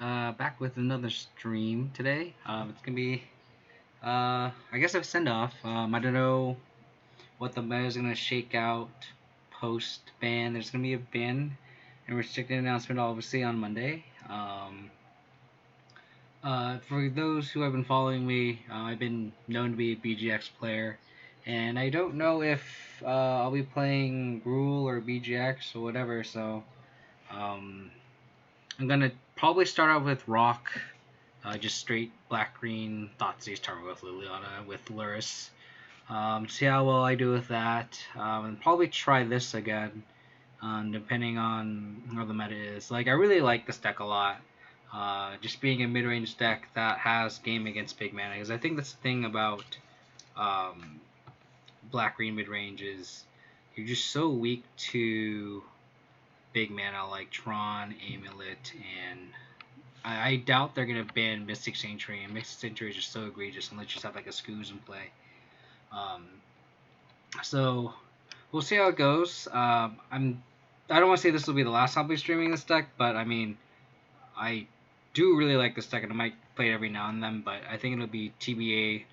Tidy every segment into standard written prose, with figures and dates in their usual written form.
Back with another stream today. It's gonna be, I guess a send off. I don't know what the meta is gonna shake out post ban. There's gonna be a ban and restricted announcement obviously on Monday. For those who have been following me, I've been known to be a BGX player, and I don't know if I'll be playing Gruul or BGX or whatever. So um, I'm gonna probably start out with Rock. Just straight black green Thoughtseize Tournament with Liliana with Luris. See how well I do with that. And probably try this again, depending on how the meta is. Like I really like this deck a lot. Just being a mid-range deck that has game against big mana, because I think that's the thing about um, black green mid-range is you're just so weak to big mana like Tron, Amulet, and I doubt they're gonna ban Mystic Sanctuary, and Mystic Sanctuary is just so egregious unless you just have like a Scooz in play. Um, so we'll see how it goes. I don't want to say this will be the last time I'll be streaming this deck, but I mean I do really like this deck, and I might play it every now and then. But I think it'll be TBA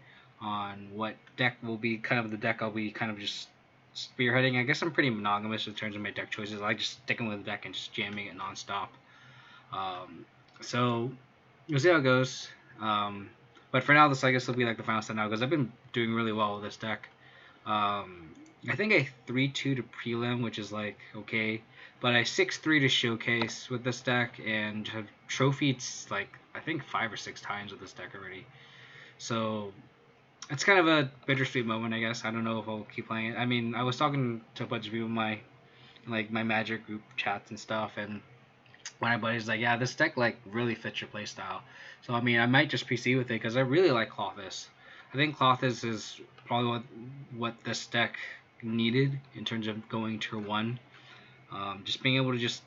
on what deck will be kind of the deck I'll be kind of just spearheading. I guess I'm pretty monogamous in terms of my deck choices. I like just sticking with the deck and just jamming it nonstop. So we'll see how it goes. But for now, this I guess will be like the final set now because I've been doing really well with this deck. I think I 3-2 to prelim, which is like okay, but I 6-3 to showcase with this deck and have trophied like I think 5 or 6 times with this deck already. So it's kind of a bittersweet moment, I guess. I don't know if I'll keep playing it. I mean, I was talking to a bunch of people in my Magic group chats and stuff, and one of my buddies like, yeah, this deck like really fits your playstyle. So I mean, I might just proceed with it because I really like Clothis. I think Clothis is probably what this deck needed in terms of going tier 1. Just being able to just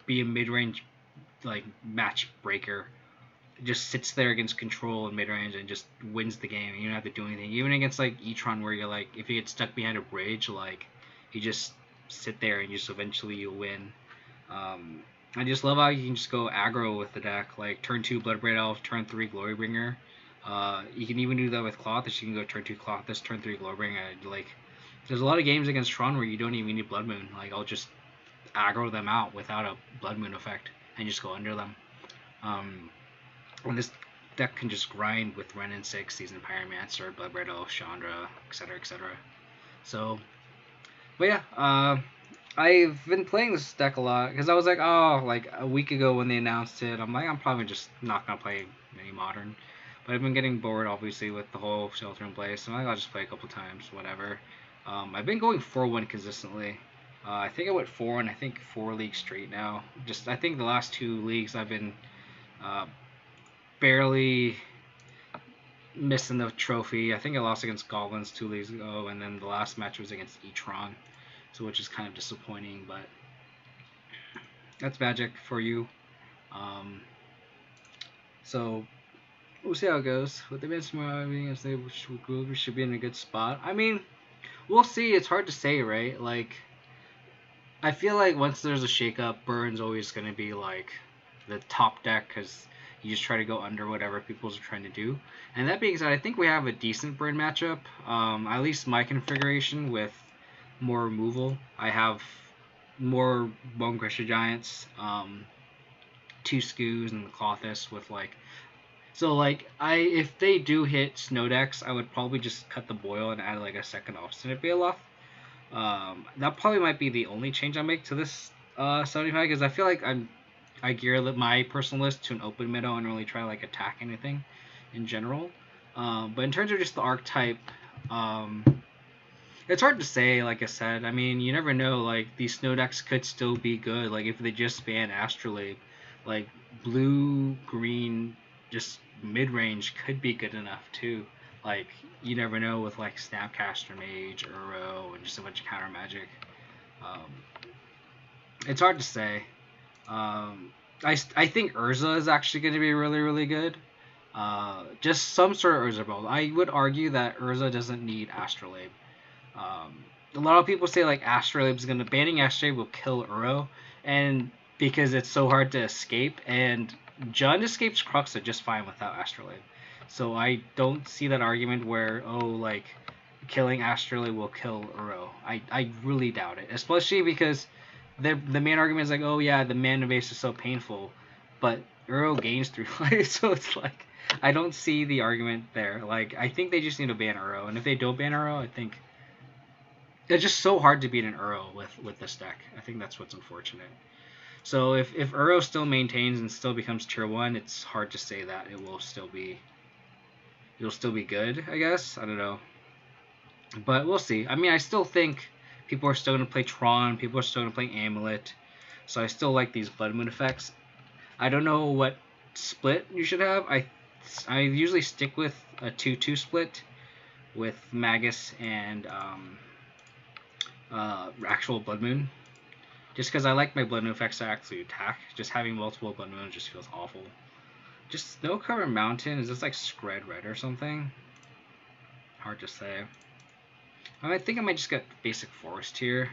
be a mid-range like match breaker. It just sits there against control in mid-range and just wins the game. You don't have to do anything. Even against like Etron, where you're like, if you get stuck behind a bridge, like you just sit there and just eventually you'll win. I just love how you can just go aggro with the deck, like turn 2 Bloodbraid Elf, turn 3 Glorybringer. You can even do that with Clothis. You can go turn 2 Clothis, turn 3 Glorybringer. Like, there's a lot of games against Tron where you don't even need Blood Moon. Like, I'll just aggro them out without a Blood Moon effect and just go under them. And this deck can just grind with Ren and 6, Seasoned Pyromancer, Bloodbraid Elf, Chandra, etc., etc. So, but yeah, I've been playing this deck a lot because I was like, oh, like a week ago when they announced it, I'm like, I'm probably just not gonna play any modern. But I've been getting bored, obviously, with the whole shelter in place, so I'm like, I'll just play a couple times, whatever. I've been going 4-1 consistently. I think I went 4 and I think 4 leagues straight now. Just I think the last 2 leagues I've been barely missing the trophy. I think I lost against Goblins 2 leagues ago, and then the last match was against Etron. So which is kind of disappointing, but that's Magic for you. So we'll see how it goes. With the best being as they should be in a good spot. I mean, we'll see. It's hard to say, right? Like, I feel like once there's a shakeup, Burns always going to be like the top deck because you just try to go under whatever people's are trying to do. And that being said, I think we have a decent Burn matchup. At least my configuration with more removal. I have more Bone Crusher Giants, 2 Scoos, and the Clothis with like. So like if they do hit Snow decks, I would probably just cut the boil and add like a second Obstinate Baloth. That probably might be the only change I make to this 75 because I feel like I gear my personal list to an open meta and really try to like attack anything in general. But in terms of just the archetype, it's hard to say, like I said. I mean, you never know. Like, these snow decks could still be good. Like, if they just ban Astrolabe, like, blue, green, just mid-range could be good enough, too. Like, you never know with, like, Snapcaster Mage, Uro, and just a bunch of counter magic. It's hard to say. I think Urza is actually going to be really, really good. Just some sort of Urza build. I would argue that Urza doesn't need Astrolabe. A lot of people say like Astrolabe is gonna banning Astrolabe will kill Uro, and because it's so hard to escape, and Jund escapes Cruxa just fine without Astrolabe. So I don't see that argument where, oh, like, killing Astrolabe will kill Uro. I really doubt it, especially because the main argument is like, oh yeah, the mana base is so painful, but Uro gains 3 life, so it's like, I don't see the argument there. Like, I think they just need to ban Uro, and if they don't ban Uro, I think it's just so hard to beat an Uro with this deck. I think that's what's unfortunate. So if Uro still maintains and still becomes tier 1, it's hard to say that it'll still be good, I guess. I don't know. But we'll see. I mean, I still think people are still going to play Tron, people are still going to play Amulet. So I still like these Blood Moon effects. I don't know what split you should have. I usually stick with a 2-2 split with Magus and actual Blood Moon. Just because I like my Blood Moon effects to actually attack. Just having multiple Blood Moons just feels awful. Just Snow Covered Mountain, is this like Scred Red or something? Hard to say. I think I might just get basic Forest here.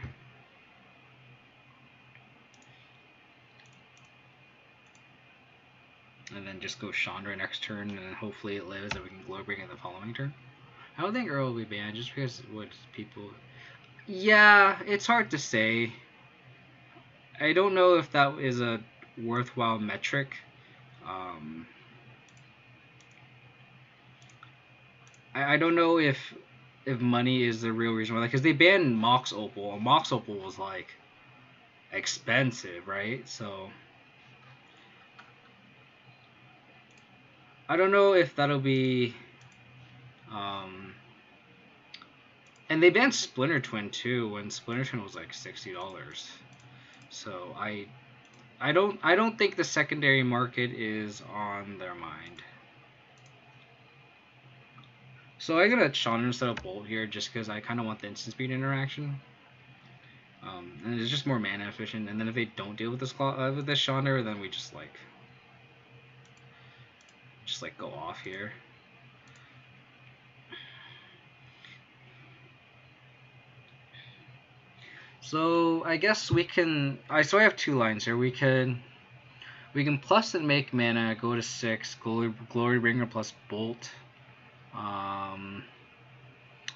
And then just go Chandra next turn, and then hopefully it lives and we can Glowbringer the following turn. I don't think Earl will be banned just because what people... Yeah, it's hard to say. I don't know if that is a worthwhile metric. I don't know if money is the real reason why, because they banned Mox Opal, and Mox Opal was like expensive, right? So I don't know if that'll be. And they banned Splinter Twin too, when Splinter Twin was like $60. So I don't think the secondary market is on their mind. So I got a Chandra instead of Bolt here just because I kind of want the instant speed interaction. And it's just more mana efficient. And then if they don't deal with this Chandra, then we just like go off here. So I guess we can. So I have 2 lines here. We can plus and make mana, go to 6, Glorybringer plus Bolt.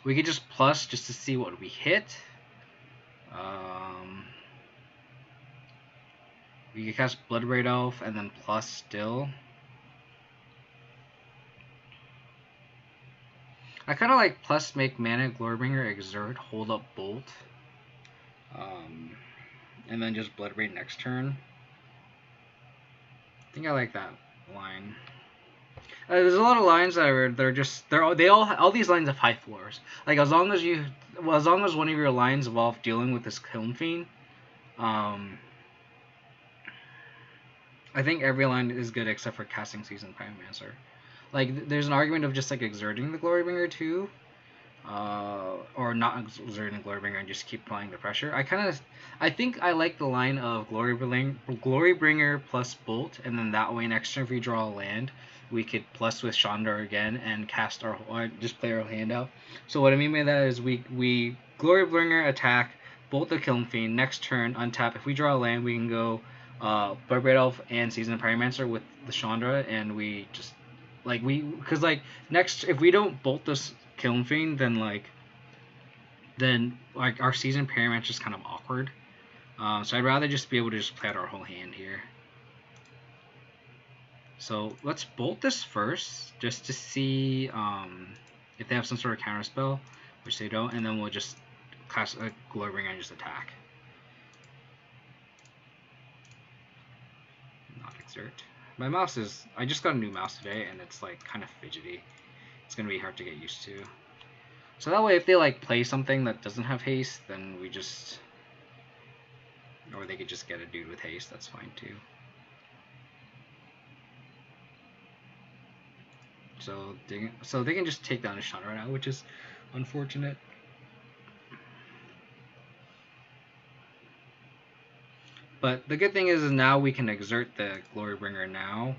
We could just plus just to see what we hit. We could cast Bloodbraid Elf and then plus still. I kind of like plus make mana, Glorybringer, exert, hold up Bolt. And then just Bloodbraid next turn. I think I like that line. There's a lot of lines that are all these lines have high floors. Like as long as one of your lines involve dealing with this Kiln Fiend, I think every line is good except for casting Seasoned Pyromancer. Like there's an argument of just like exerting the Glorybringer too, or not exerting the Glorybringer and just keep applying the pressure. I think I like the line of Glorybringer plus Bolt, and then that way next turn if we draw a land, we could plus with Chandra again and cast or just play our hand out. So what I mean by that is we Glorybringer attack, Bolt the Kiln Fiend, next turn untap. If we draw a land, we can go Bloodbraid Elf and Seasoned Pyromancer with the Chandra, and we just because next if we don't Bolt this Kiln Fiend, then our Seasoned Pyromancer is kind of awkward. So I'd rather just be able to just play out our whole hand here. So let's Bolt this first, just to see if they have some sort of counter spell, which they don't, and then we'll just cast a Glorybringer and just attack. Not exert. My mouse is... I just got a new mouse today, and it's like kind of fidgety. It's going to be hard to get used to. So that way, if they like play something that doesn't have haste, then we just... Or they could just get a dude with haste, that's fine too. So they can just take down a Chandra right now, which is unfortunate. But the good thing is now we can exert the Glorybringer now.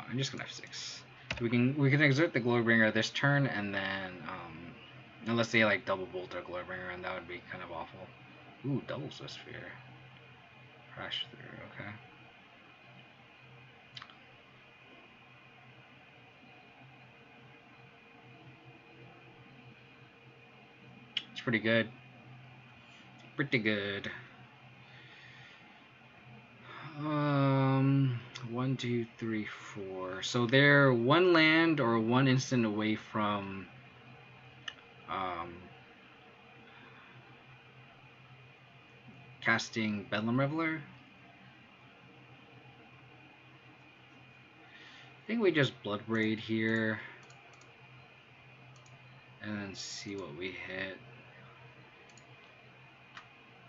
I'm just gonna F6. We can exert the Glorybringer this turn, and then unless they like double bolt our Glorybringer, and that would be kind of awful. Ooh, double Swiftspear. Crash through. Okay. It's pretty good. Pretty good. 1, 2, 3, 4. So they're one land or one instant away from casting Bedlam Reveler. I think we just Blood Braid here and then see what we hit.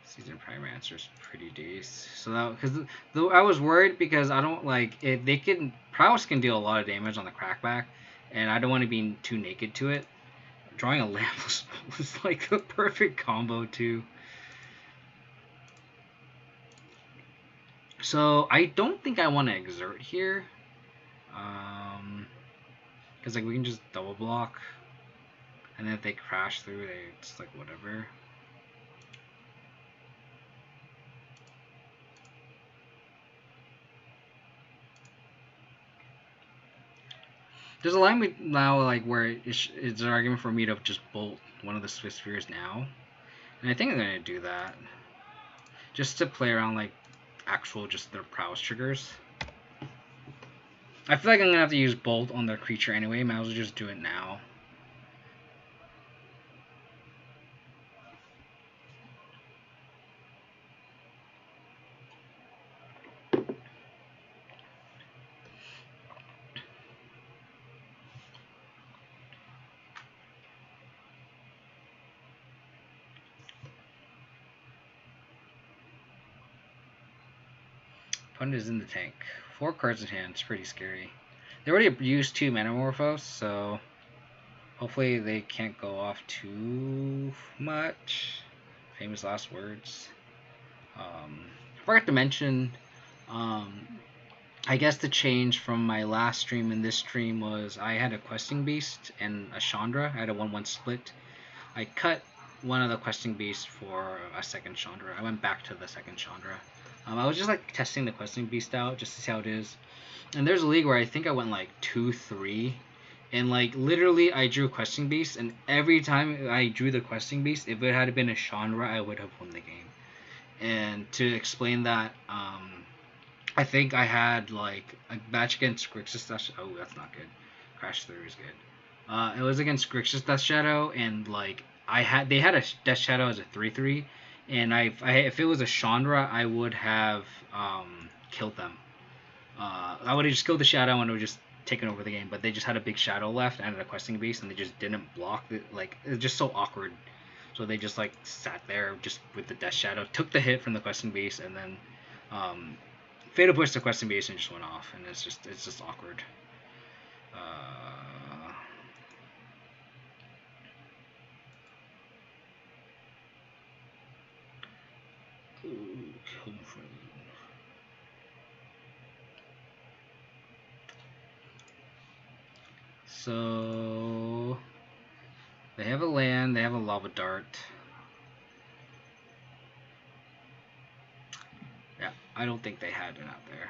Season Pyromancer is pretty decent. So that, because though I was worried because I don't like if they can Prowess can deal a lot of damage on the crackback, and I don't want to be too naked to it. Drawing a lamp was like the perfect combo too. So I don't think I want to exert here, because like we can just double block, and then if they crash through, it's like whatever. There's a line now like where it's an argument for me to just bolt one of the Swift Spheres now, and I think I'm gonna do that just to play around like actual just their prowess triggers. I feel like I'm gonna have to use bolt on their creature anyway. Might as well just do it now. Opponent is in the tank. 4 cards in hand. It's pretty scary. They already used 2 Metamorphose, so hopefully they can't go off too much. Famous last words. I forgot to mention, I guess the change from my last stream and this stream was I had a Questing Beast and a Chandra. I had a 1-1 split. I cut one of the Questing Beasts for a second Chandra. I went back to the second Chandra. I was just like testing the Questing Beast out just to see how it is. And there's a league where I think I went like 2-3. And like literally I drew Questing Beast, and every time I drew the Questing Beast, if it had been a Chandra, I would have won the game. And to explain that, I think I had like a match against Grixis Death. Oh, that's not good. Crash through is good. It was against Grixis Death Shadow, and like they had a Death Shadow as a 3/3, and if it was a Chandra, I would have killed them. I would have just killed the Shadow and it would just taken over the game. But they just had a big Shadow left and a Questing Beast, and they just didn't block it. Like it was just so awkward. So they just like sat there just with the Death Shadow, took the hit from the Questing Beast, and then Fatal pushed the Questing Beast and just went off, and it's just awkward. So they have a land, they have a Lava Dart. Yeah, I don't think they had it out there.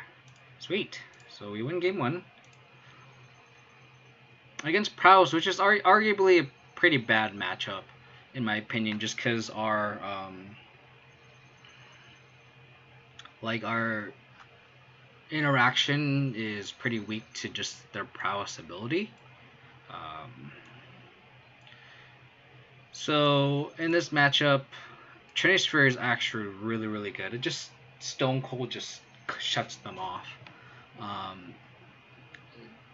Sweet. So we win game 1 against Prowess, which is arguably a pretty bad matchup in my opinion, just because our our interaction is pretty weak to just their Prowess ability. So in this matchup, Trinity Sphere is actually really, really good. It just Stone Cold just shuts them off.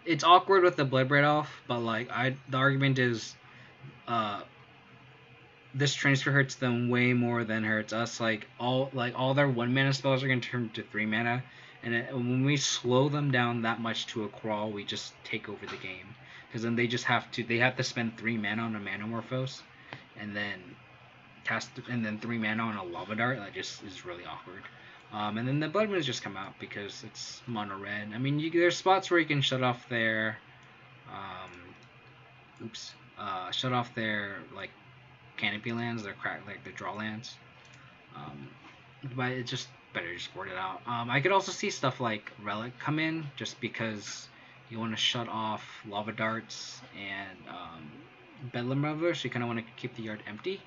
It's awkward with the Blood Braid off, but like the argument is, this Trinity Sphere hurts them way more than hurts us. Like all their 1 mana spells are gonna turn to 3 mana, and when we slow them down that much to a crawl, we just take over the game. Because then they have to spend 3 mana on a Manamorphose, and then cast 3 mana on a Lava Dart. That just is really awkward. And then the Blood Moons just come out because it's mono red. I mean, there's spots where you can shut off their, shut off their canopy lands, their draw lands. But it's just better just board it out. I could also see stuff like Relic come in just because you want to shut off Lava Darts and Bedlam Reveler, so you kind of want to keep the yard empty.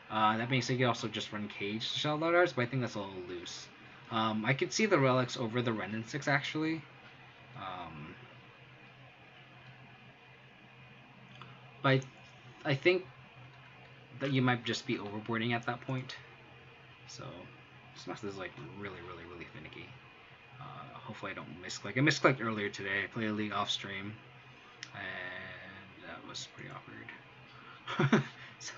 That means you could also just run Cage to shut Lava Darts, but I think that's a little loose. I could see the Relics over the Rendon 6 actually. But I think that you might just be overboarding at that point. So Smash is like really finicky. Hopefully I don't misclick. I misclicked earlier today. I played a league off stream, and that was pretty awkward. So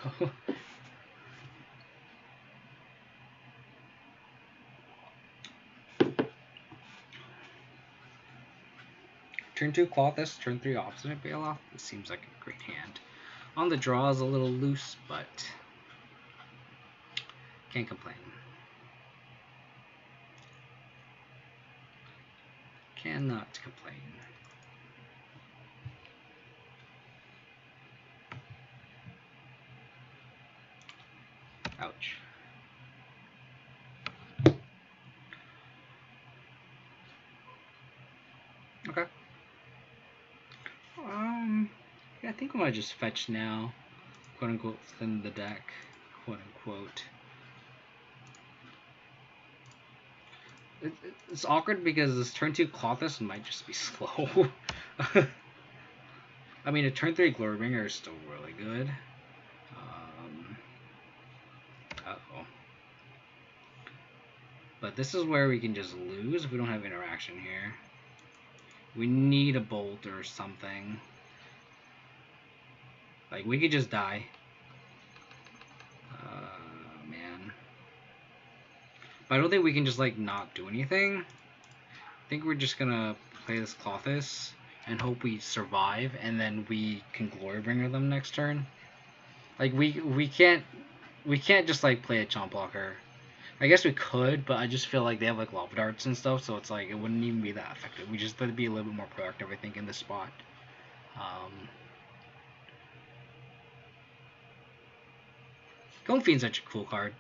turn 2 Clothis, turn 3 Obstinate Bailoff. This seems like a great hand. On the draw is a little loose, but can't complain. Cannot complain. Ouch. Okay. Yeah, I think I might just fetch now, quote unquote, thin the deck, quote unquote. It's awkward because this turn 2 Clothis might just be slow. I mean, a turn 3 Glorybringer is still really good. Uh-oh. But this is where we can just lose if we don't have interaction here. We need a bolt or something. Like, we could just die. Man. But I don't think we can just, like, not do anything. I think we're just gonna play this Clothis and hope we survive, and then we can Glorybringer them next turn. Like, we can't just, like, play a Chomp Blocker. I guess we could, but I just feel like they have, like, Lava Darts and stuff, so it's like, it wouldn't even be that effective. We just have to be a little bit more proactive, I think, in this spot. Cone Fiend's such a cool card.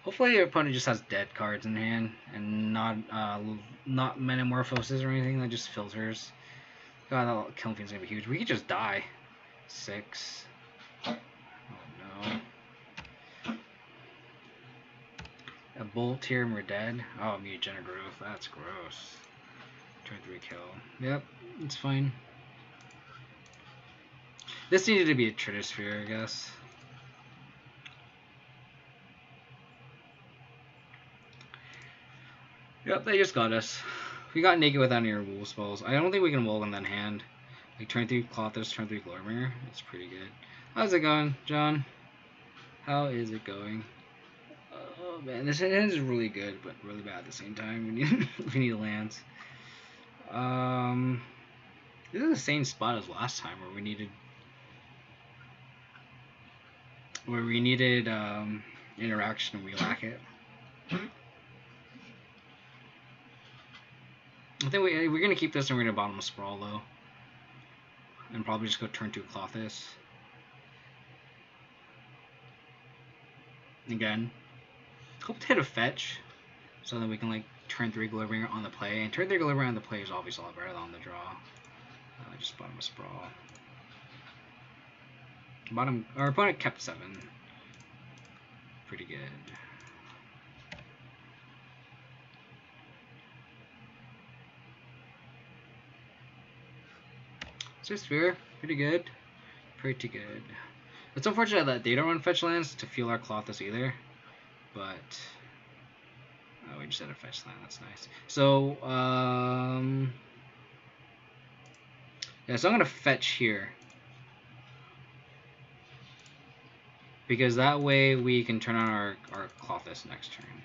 Hopefully your opponent just has dead cards in hand and not Metamorphosis or anything that just filters. God, that Cone Fiend's gonna be huge. We could just die. 6. Oh no. A Bolt here and we're dead. Oh, Mutagenic Growth. That's gross. Turn 3 kill. Yep, it's fine. This needed to be a Tritosphere, I guess. Yep, they just got us. We got naked without any removal spells. I don't think we can Wall in that hand. Like, turn 3 Clothis, turn 3 Glorybringer. It's pretty good. How's it going, John? How is it going? Oh man, this hand is really good, but really bad at the same time. We need lands. This is the same spot as last time where we needed interaction and we lack it. I think we're gonna keep this and we're gonna bottom a Sprawl though, and probably just go turn 2 Clothis. Again, hope to hit a fetch, so that we can like turn 3 Glorybringer on the play. And turn 3 Glorybringer on the play is obviously a lot better than on the draw. Just bottom a Sprawl. Our opponent kept 7. Pretty good. Sphere, pretty good. Pretty good. It's unfortunate that they don't run fetch lands to fuel our Clothis either. But oh, we just had a fetch land, that's nice. So yeah, so I'm gonna fetch here. Because that way we can turn on our Clothis next turn.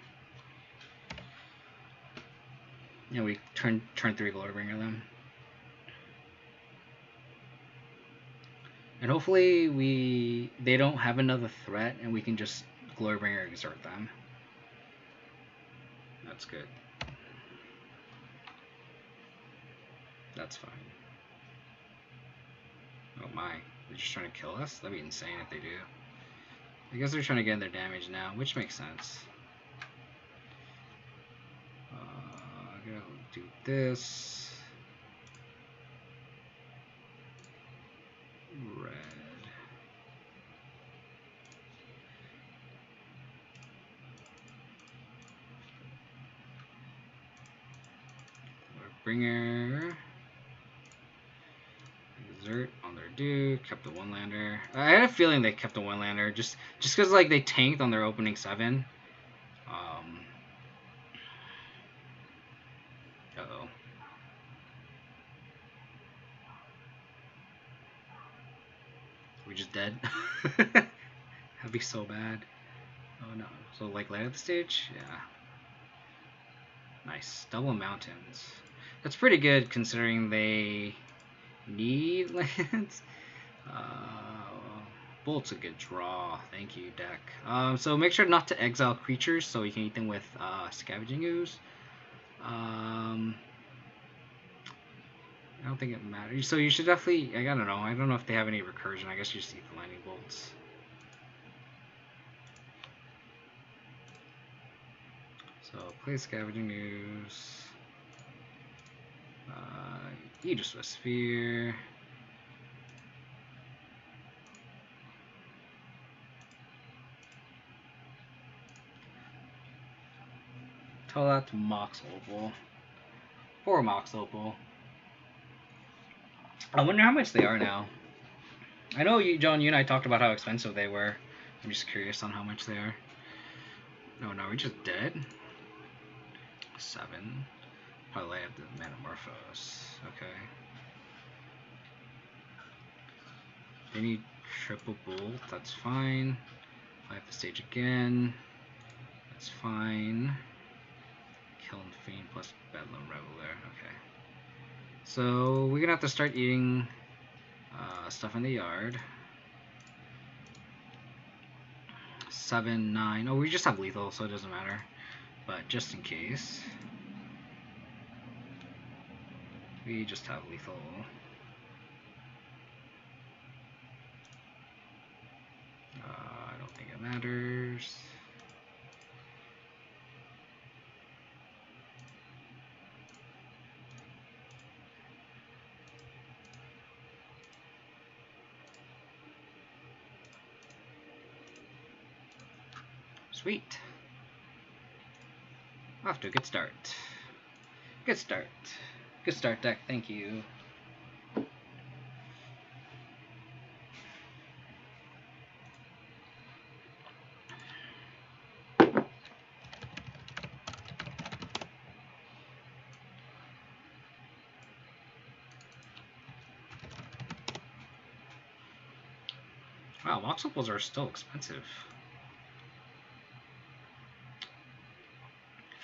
You know, we turn 3 Glorybringer them. And hopefully they don't have another threat and we can just Glorybringer exert them. That's good. That's fine. Oh my, they're just trying to kill us? That'd be insane if they do. I guess they're trying to get in their damage now, which makes sense. Do this. Red. Bringer. Exert on their dude. Kept the one lander. I had a feeling they kept the one lander just because like they tanked on their opening 7. Uh-oh. We just dead? That'd be so bad. Oh no. So like light up the stage? Yeah. Nice. Double mountains. That's pretty good considering they need lands. Bolt's a good draw. Thank you, deck. So make sure not to exile creatures so you can eat them with Scavenging Ooze. I don't think it matters. So you should definitely. I don't know. I don't know if they have any recursion. I guess you just eat the lightning bolts. So play Scavenging Ooze. Eat a Swiss Sphere. Tell that to Mox Opal. Poor Mox Opal. I wonder how much they are now. I know you, John, you and I talked about how expensive they were. I'm just curious on how much they are. No, we're just dead. 7. Probably have the Metamorphose. Okay. They need triple bolt. That's fine. I have the stage again. That's fine. Killing Fiend plus Bedlam Reveler. Okay. So we're gonna have to start eating stuff in the yard. 7, 9. Oh, we just have lethal, so it doesn't matter. But just in case, we just have lethal. I don't think it matters. Sweet. Off to a good start. Good start. Good start, deck. Thank you. Wow, Mox Opals are still expensive.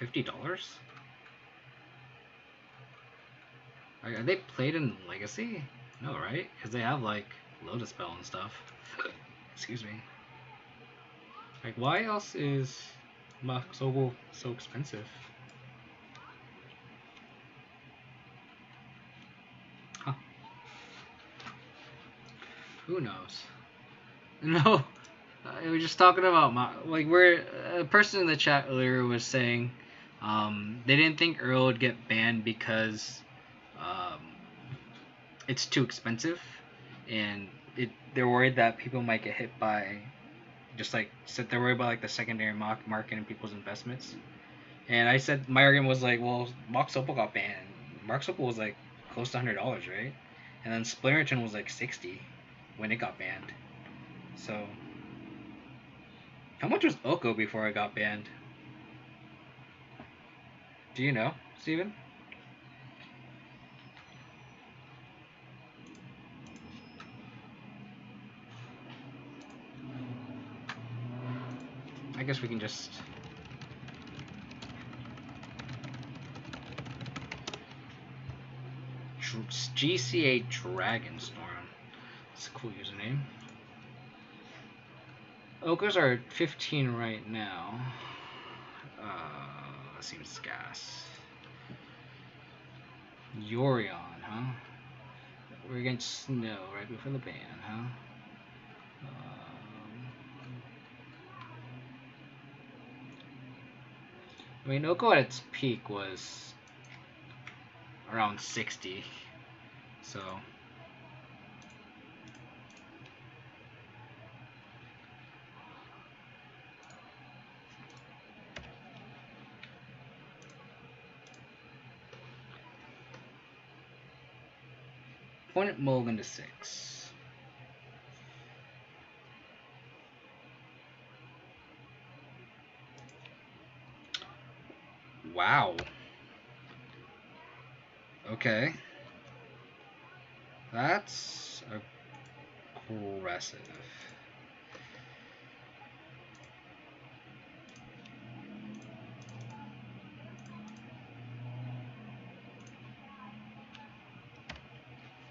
$50? Are they played in Legacy? No, right? Because they have like Lotus Spell and stuff. Excuse me. Like, why else is Mox Opal so expensive? Huh? Who knows? No, we were just talking about like a person in the chat earlier was saying they didn't think Earl would get banned because it's too expensive, and they're worried that people might get hit by they're worried about like the secondary market and people's investments. And I said my argument was like, well, Mox Opal got banned. Mox Opal was like close to $100, right? And then Splinterton was like 60 when it got banned. So, how much was Oko before it got banned? Do you know, Steven? I guess we can just... GCA Dragonstorm. That's a cool username. Okos are 15 right now. That seems scarce. Yorion, huh? We're against Snow right before the ban, huh? I mean, Oko at its peak was around 60. So. Point Mulligan to 6. Wow. Okay. That's aggressive.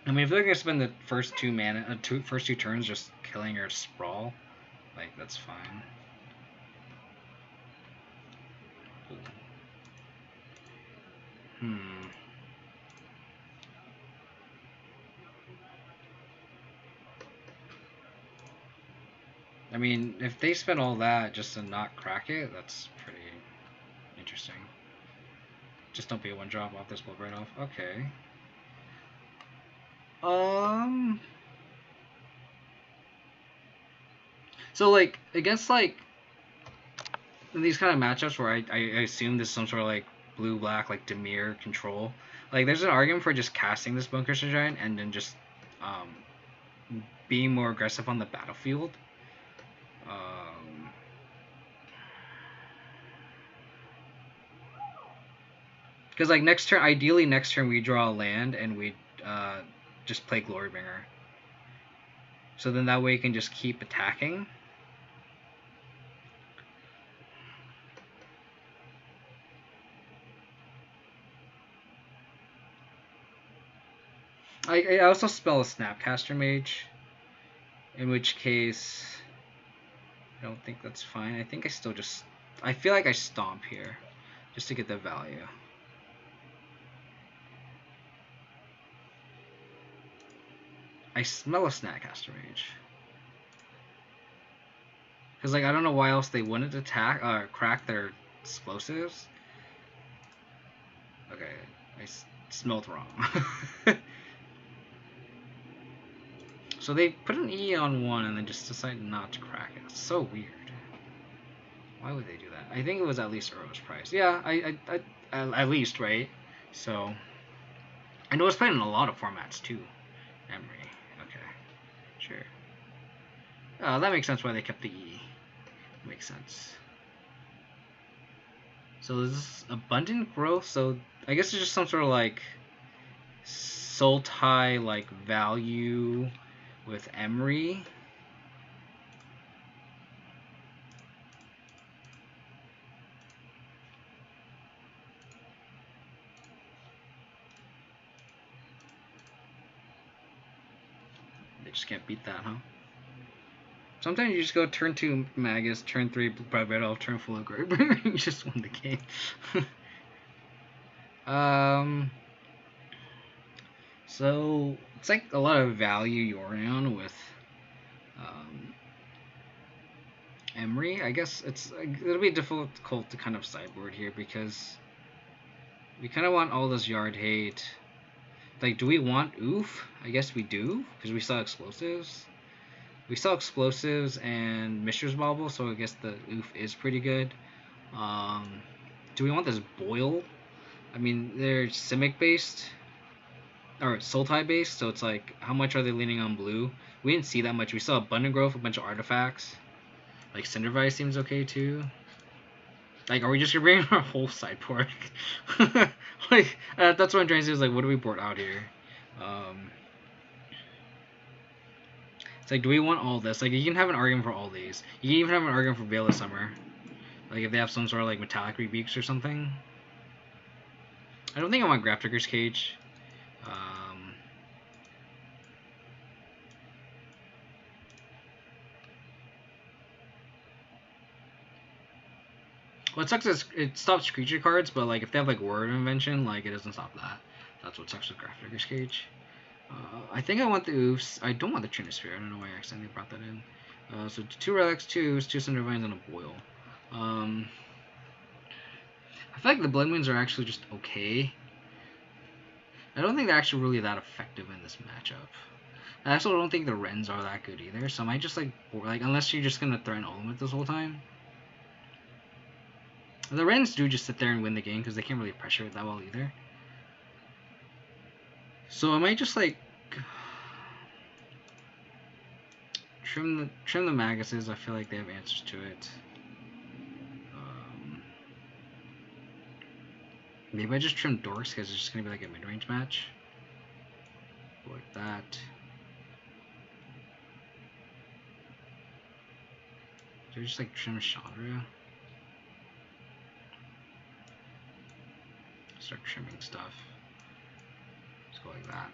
I mean, if they're gonna spend the first first two turns just killing your sprawl, like that's fine. I mean, if they spend all that just to not crack it, that's pretty interesting. Just don't be a one drop off this blow right off. Okay. So like against like these kind of matchups where I assume this is some sort of like blue black like Demir control. Like there's an argument for just casting this Bunker Giant and then just being more aggressive on the battlefield. Because like ideally next turn we draw a land and we just play Glorybringer. So then that way you can just keep attacking. I also spell a Snapcaster Mage, in which case I don't think that's fine. I think I still just... I feel like I stomp here, just to get the value. I smell a Snapcaster Mage. Because like I don't know why else they wouldn't attack crack their explosives. Okay, I smelled wrong. So they put an E on one and then just decided not to crack it. It's so weird. Why would they do that? I think it was at least Earl's price. Yeah, I at least, right? So I know it's played in a lot of formats too. Emery. Okay. Sure. That makes sense why they kept the E. Makes sense. So this is abundant growth, so I guess it's just some sort of like Sultai like value with Emery. They just can't beat that, huh? Sometimes you just go turn 2 Magus, turn 3 Barbaro, turn 4 Graber. You just won the game. So it's like a lot of value Yorion with Emery. I guess it'll be difficult to kind of sideboard here because we kind of want all this yard hate. Like, do we want Oof? I guess we do because we saw explosives. We saw explosives and Mishra's Bauble, so I guess the Oof is pretty good. Do we want this Boil? I mean, they're Simic based. Or Sultai based, so it's like, how much are they leaning on blue? We didn't see that much. We saw Abundant Growth, a bunch of artifacts. Like, Cindervise seems okay too. Like, are we just gonna bring our whole sideboard? Like, that's what I'm trying to say is, like, what do we board out here? It's like, do we want all this? Like, you can have an argument for all these. You can even have an argument for Veil of Summer. Like, if they have some sort of, like, Metallic Rebeaks or something. I don't think I want Grafdigger's Cage. What sucks is it stops creature cards, but like if they have like Word of Invention, like it doesn't stop that. That's what sucks with Grafdigger's Cage. I think I want the Oofs. I don't want the Trinosphere. I don't know why I accidentally brought that in. So 2 Relics, 2 Cindervines, and a Boil. I feel like the Blood Moons are actually just okay. I don't think they're actually really that effective in this matchup. I also don't think the Rens are that good either, so I might just like unless you're just gonna threaten ultimate this whole time. The Rens do just sit there and win the game because they can't really pressure it that well either. So I might just like trim the Maguses. I feel like they have answers to it. Maybe I just trim Dorks because it's just gonna be like a mid-range match. Like that. Do I just like trim Chandra? Start trimming stuff. Let's go like that.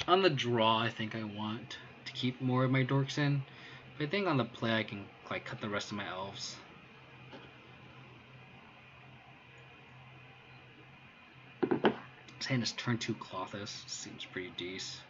On the draw, I think I want to keep more of my Dorks in. But I think on the play, I can like cut the rest of my elves. Saying this turn 2 Clothis seems pretty decent.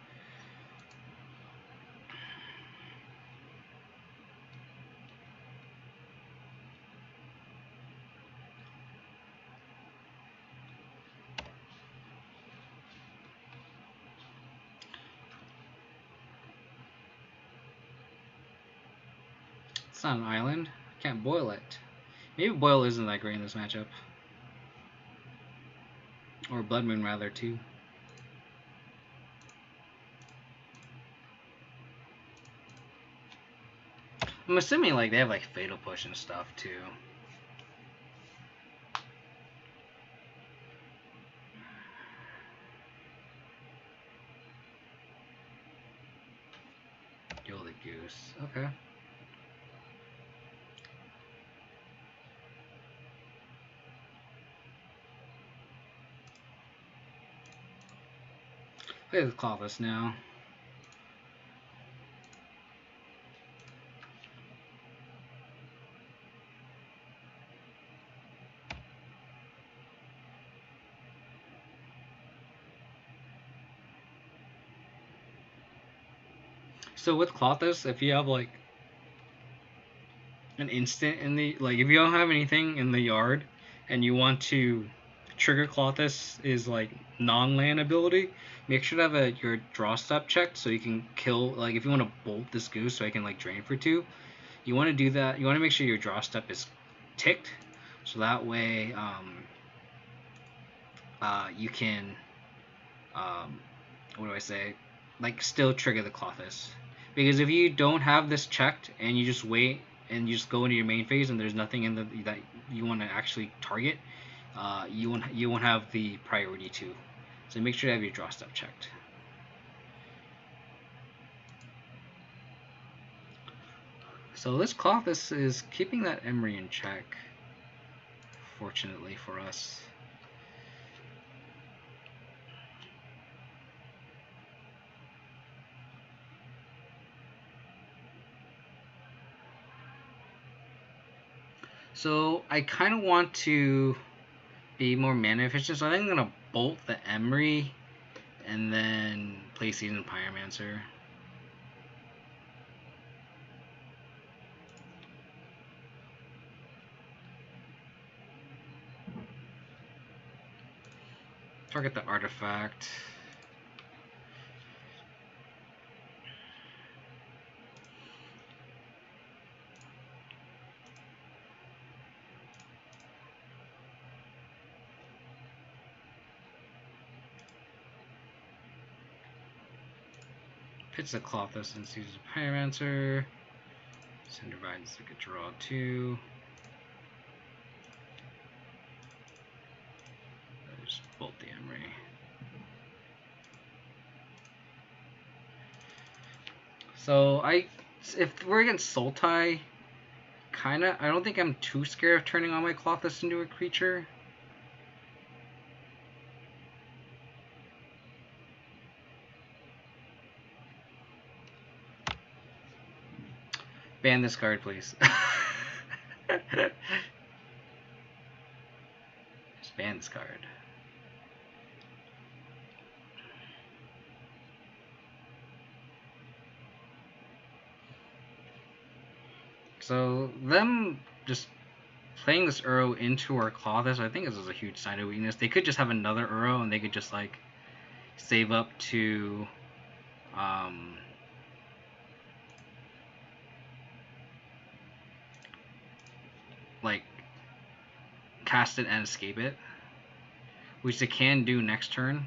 It's not an island. I can't boil it. Maybe boil isn't that great in this matchup. Or Blood Moon rather too. I'm assuming like they have like Fatal Push and stuff too. Gilded Goose. Okay. Play the Clothis now. So with Clothis, if you have like an instant in the like, if you don't have anything in the yard and you want to trigger Clothis is like non-land ability, make sure to have your draw step checked so you can kill. Like if you want to bolt this goose so I can like drain for 2, you want to do that. You want to make sure your draw step is ticked, so that way you can what do I say? Like still trigger the Clothis. Because if you don't have this checked and you just wait and you just go into your main phase and there's nothing in that you want to actually target, you won't have the priority to. So make sure to have your draw step checked. So this Clothis is keeping that Emery in check, fortunately for us. So I kind of want to be more mana efficient, so I think I'm going to bolt the Emery and then play Seasoned Pyromancer. Target the artifact. Pitch the Clothis and Seasoned Pyromancer. Cinder Vines to get draw 2. Just bolt the Emery. So if we're against Sultai, I don't think I'm too scared of turning on my Clothis into a creature. Ban this card, please. Just ban this card. So them just playing this Uro into our Clothis, I think this is a huge sign of weakness. They could just have another Uro and they could just like save up to like cast it and escape it, which they can do next turn.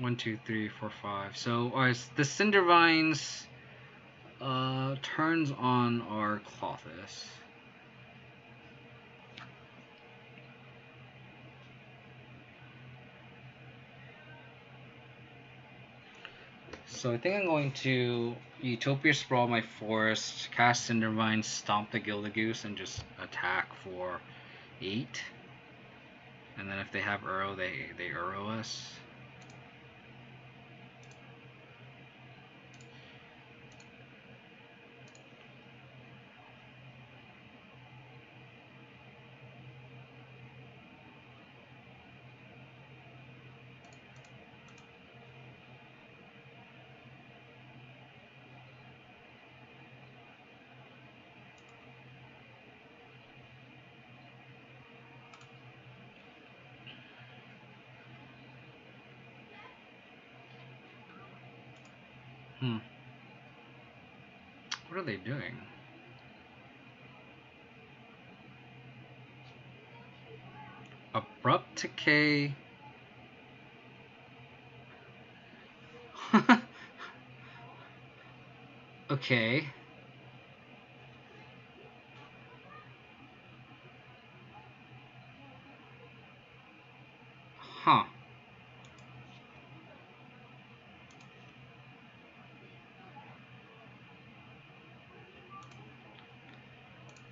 One, two, three, four, five. So the Cindervines turns on our Clothis. So I think I'm going to Utopia Sprawl my forest, cast Cindervine, stomp the Gildagoose, and just attack for 8. And then if they have Uro, they Uro us. What are they doing? Abrupt Decay. Okay. Huh.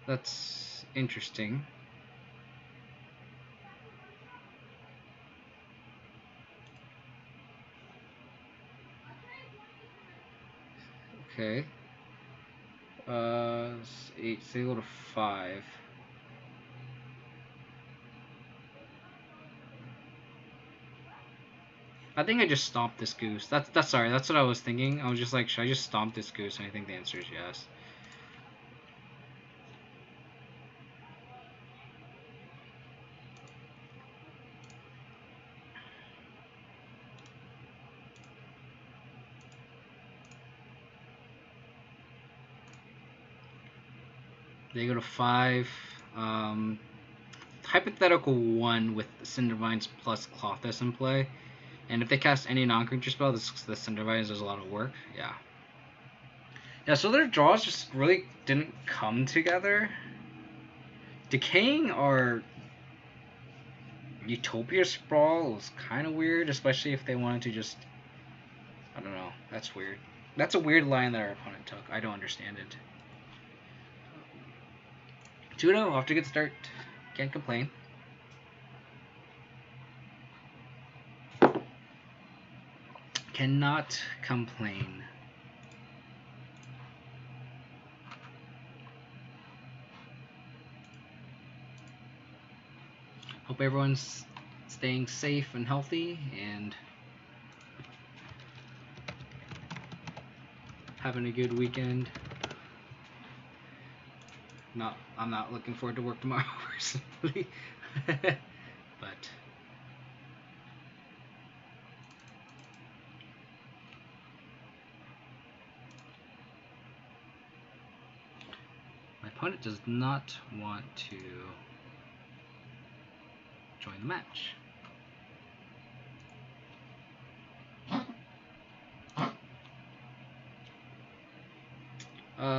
That's interesting. Okay. 8, so they go to 5. I think I just stomped this goose. That's sorry, that's what I was thinking. I was just like, should I just stomp this goose? And I think the answer is yes. They go to 5. Hypothetical 1 with Cindervines plus Clothis in play. And if they cast any non-creature spell, the Cindervines does a lot of work. Yeah. Yeah, so their draws just really didn't come together. Decaying our Utopia Sprawl was kind of weird, especially if they wanted to just... I don't know. That's weird. That's a weird line that our opponent took. I don't understand it. 2-0, off to a good start. Can't complain. Cannot complain. Hope everyone's staying safe and healthy and having a good weekend. I'm not looking forward to work tomorrow personally. But my opponent does not want to join the match.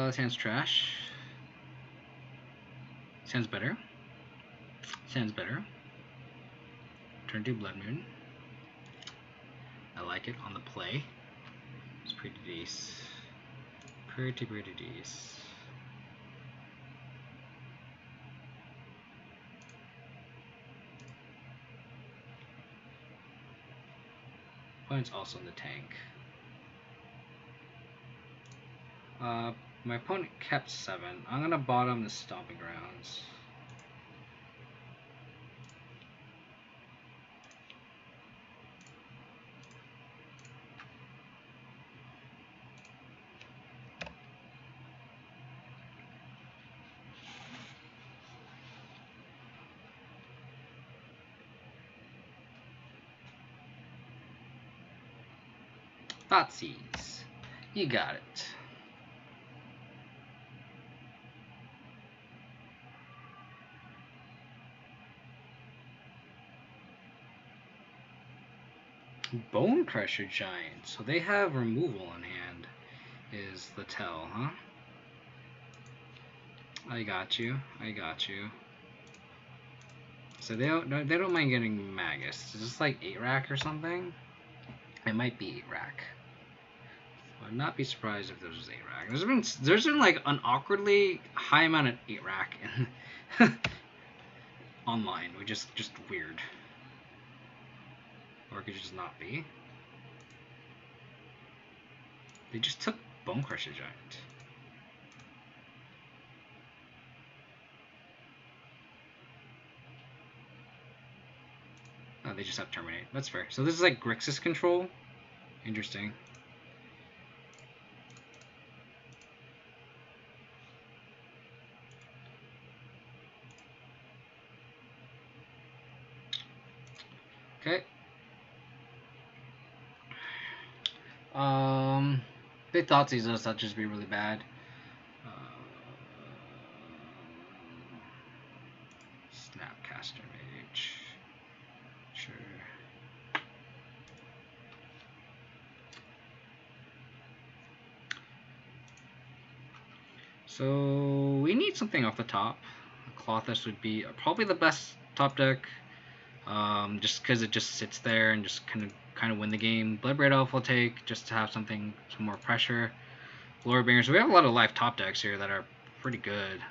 This hand's trash. This hand's better. This hand's better. Turn 2 Blood Moon. I like it on the play. It's pretty decent. Pretty decent. Opponent's also in the tank. My opponent kept 7. I'm gonna bottom the Stomping Grounds. Thoughtseize. You got it. Bone Crusher Giant. So they have removal in hand, is the tell, huh? I got you. I got you. So they don't mind getting Magus. Is this like 8 rack or something? It might be 8 rack. I'd not be surprised if this was 8 rack. There's been like an awkwardly high amount of 8 rack in online, which is just weird. Or it could just not be. They just took Bone Crusher Giant. Oh, they just have Terminate. That's fair. So this is like Grixis control. Interesting. Okay. They thought these that'd just be really bad. Snapcaster Mage. Sure. So we need something off the top. Clothis would be probably the best top deck, just because it just sits there and just kind of win the game. Bloodbraid Elf will take just to have some more pressure. Glorybringer. So we have a lot of live top decks here that are pretty good.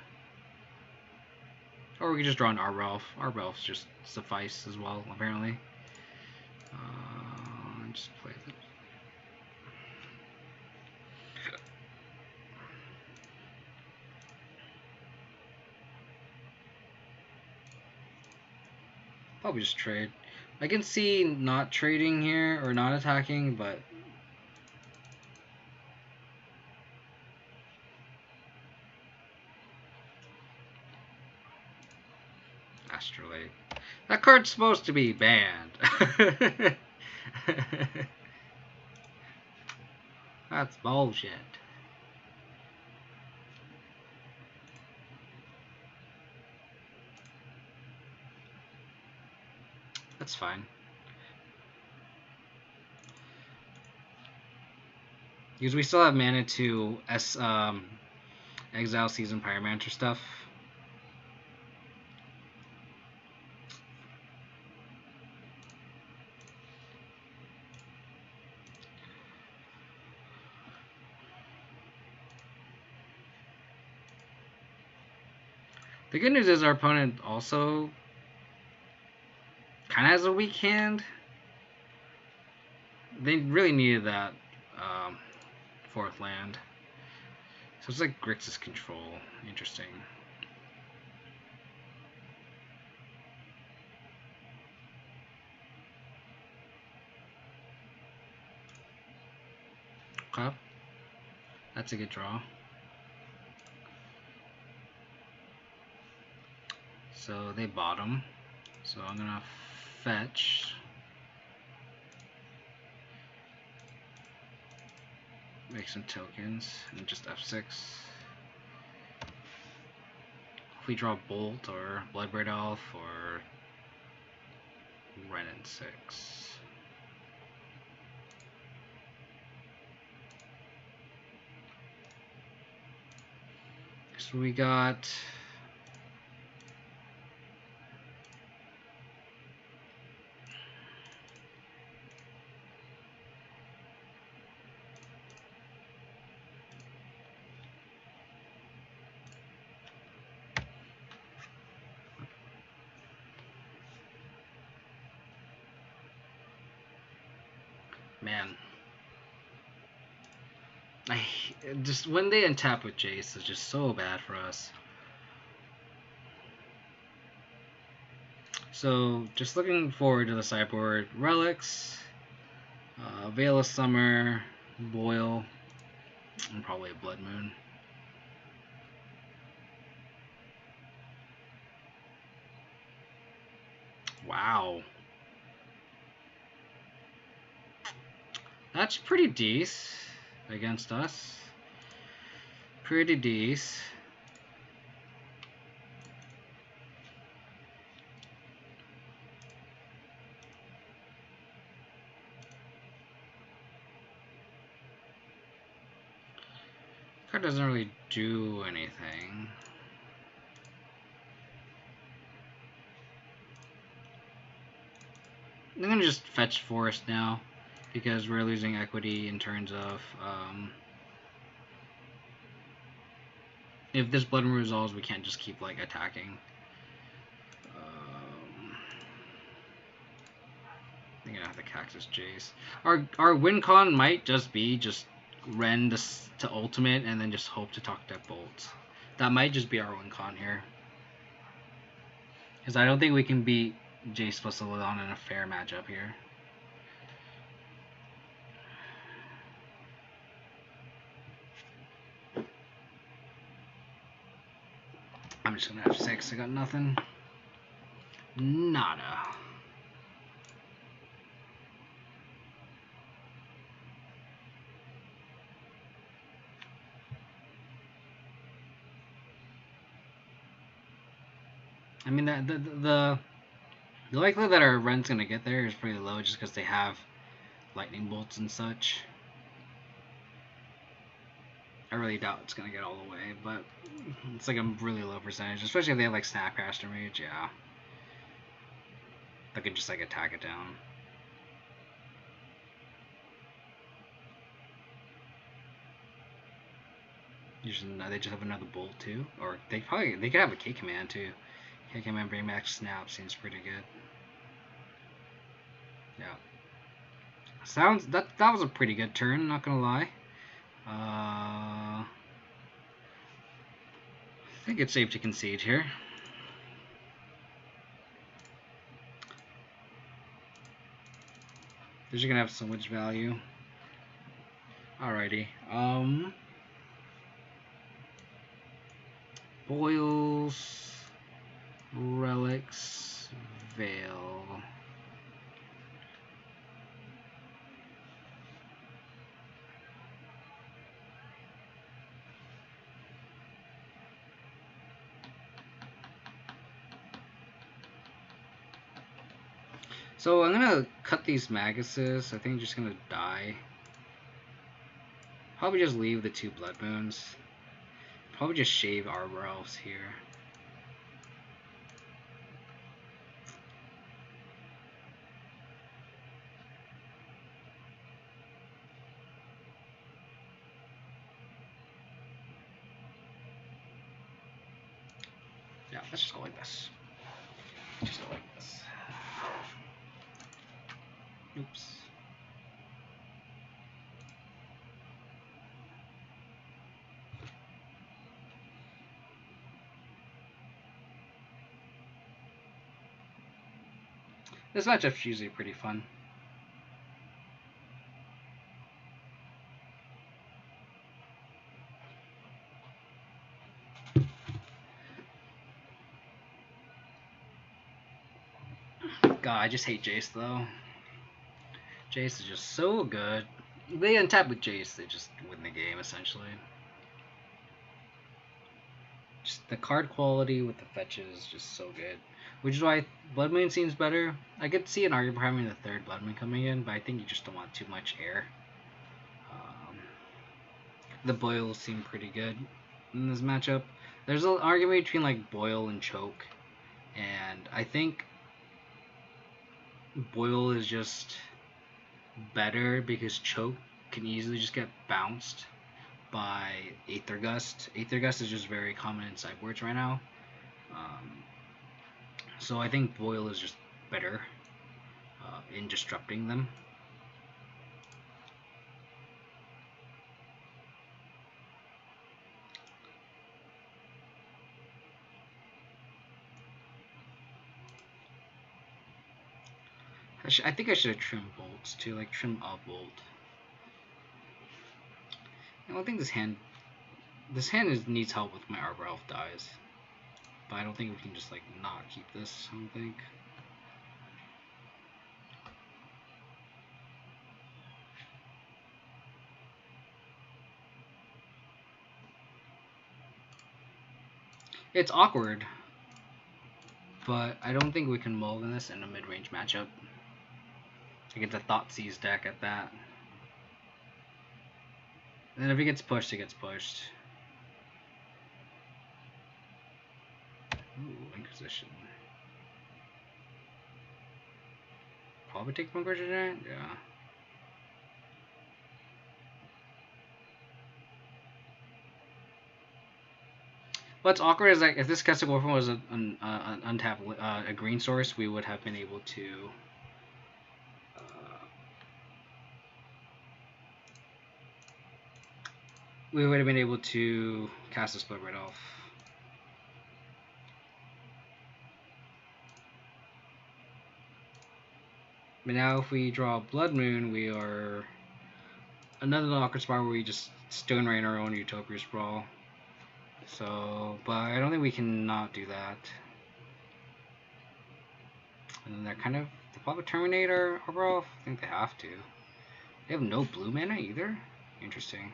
Or we could just draw an Arbelf. Arbelfs just suffice as well, apparently. Just play this. Probably just trade. I can see not trading here or not attacking, but Astrolabe. That card's supposed to be banned. That's bullshit. That's fine. Because we still have mana to exile Season Pyromancer stuff. The good news is our opponent also kind of has a weak hand. They really needed that 4th land. So it's like Grixis control. Interesting. Okay. That's a good draw. So they bottom. So I'm gonna fetch. Make some tokens and just F6. If we draw Bolt or Bloodbraid Elf or Renin 6. So we got man. I just when they untap with Jace, it's just so bad for us. So just looking forward to the sideboard: Relics, Veil of Summer, Boil, and probably a Blood Moon. Wow. That's pretty decent against us. Pretty decent. Card doesn't really do anything. I'm gonna just fetch Forest now because we're losing equity in terms of if this Blood Moon resolves, we can't just keep like attacking. I'm gonna have to Cactus Jace. Our win con might just be Ren to ultimate and then just hope to talk deck Bolt. That might just be our win con here. Because I don't think we can beat Jace plus Celadon in a fair matchup here. I'm just gonna have 6. I got nothing. Nada. I mean, the likelihood that our Ren's gonna get there is pretty low just because they have lightning bolts and such. I really doubt it's gonna get all the way, but it's like a really low percentage, especially if they have like Snapcaster Mage. Yeah, they could just like attack it down. They just have another bolt too, or they could have a K command too. K command bring back snap seems pretty good. Yeah, that was a pretty good turn. Not gonna lie. I think it's safe to concede here. They're just gonna have so much value. Alrighty. Boils, Relics, Veil. So I'm gonna cut these Maguses. I think I'm just gonna die. Probably just leave the 2 Blood Moons. Probably just shave Arbor Elves here. Yeah, let's just go like this. Just go like this. Oops. This matchup's usually pretty fun. God, I just hate Jace though. Jace is just so good. They untap with Jace, they just win the game essentially. Just the card quality with the fetches is just so good. Which is why Blood Moon seems better. I could see an argument for having the 3rd Blood Moon coming in, but I think you just don't want too much air. The Boils seem pretty good in this matchup. There's an argument between like Boil and Choke, and I think Boil is just better because Choke can easily just get bounced by Aether Gust. Aether Gust is just very common in sideboards right now. So I think Boil is just better in disrupting them. I think I should have trimmed bolts too, like trim a bolt. I don't think this hand needs help with my Arbor Elf dies, but I don't think we can just like not keep this. I don't think. It's awkward, but I don't think we can mold in this in a mid-range matchup. Like it's a Thoughtseize deck at that. And then if it gets pushed, it gets pushed. Ooh, Inquisition. Probably take one version giant? Yeah. What's awkward is like if this Keswick Orphan was an untapped a green source, we would have been able to. We would have been able to cast a split right off. But now if we draw Blood Moon, we are another awkward spot where we just Stone Rain our own Utopia Sprawl. So, but I don't think we can not do that. And then they're kind of, they probably terminate our Arbor Elf. I think they have to. They have no blue mana either? Interesting.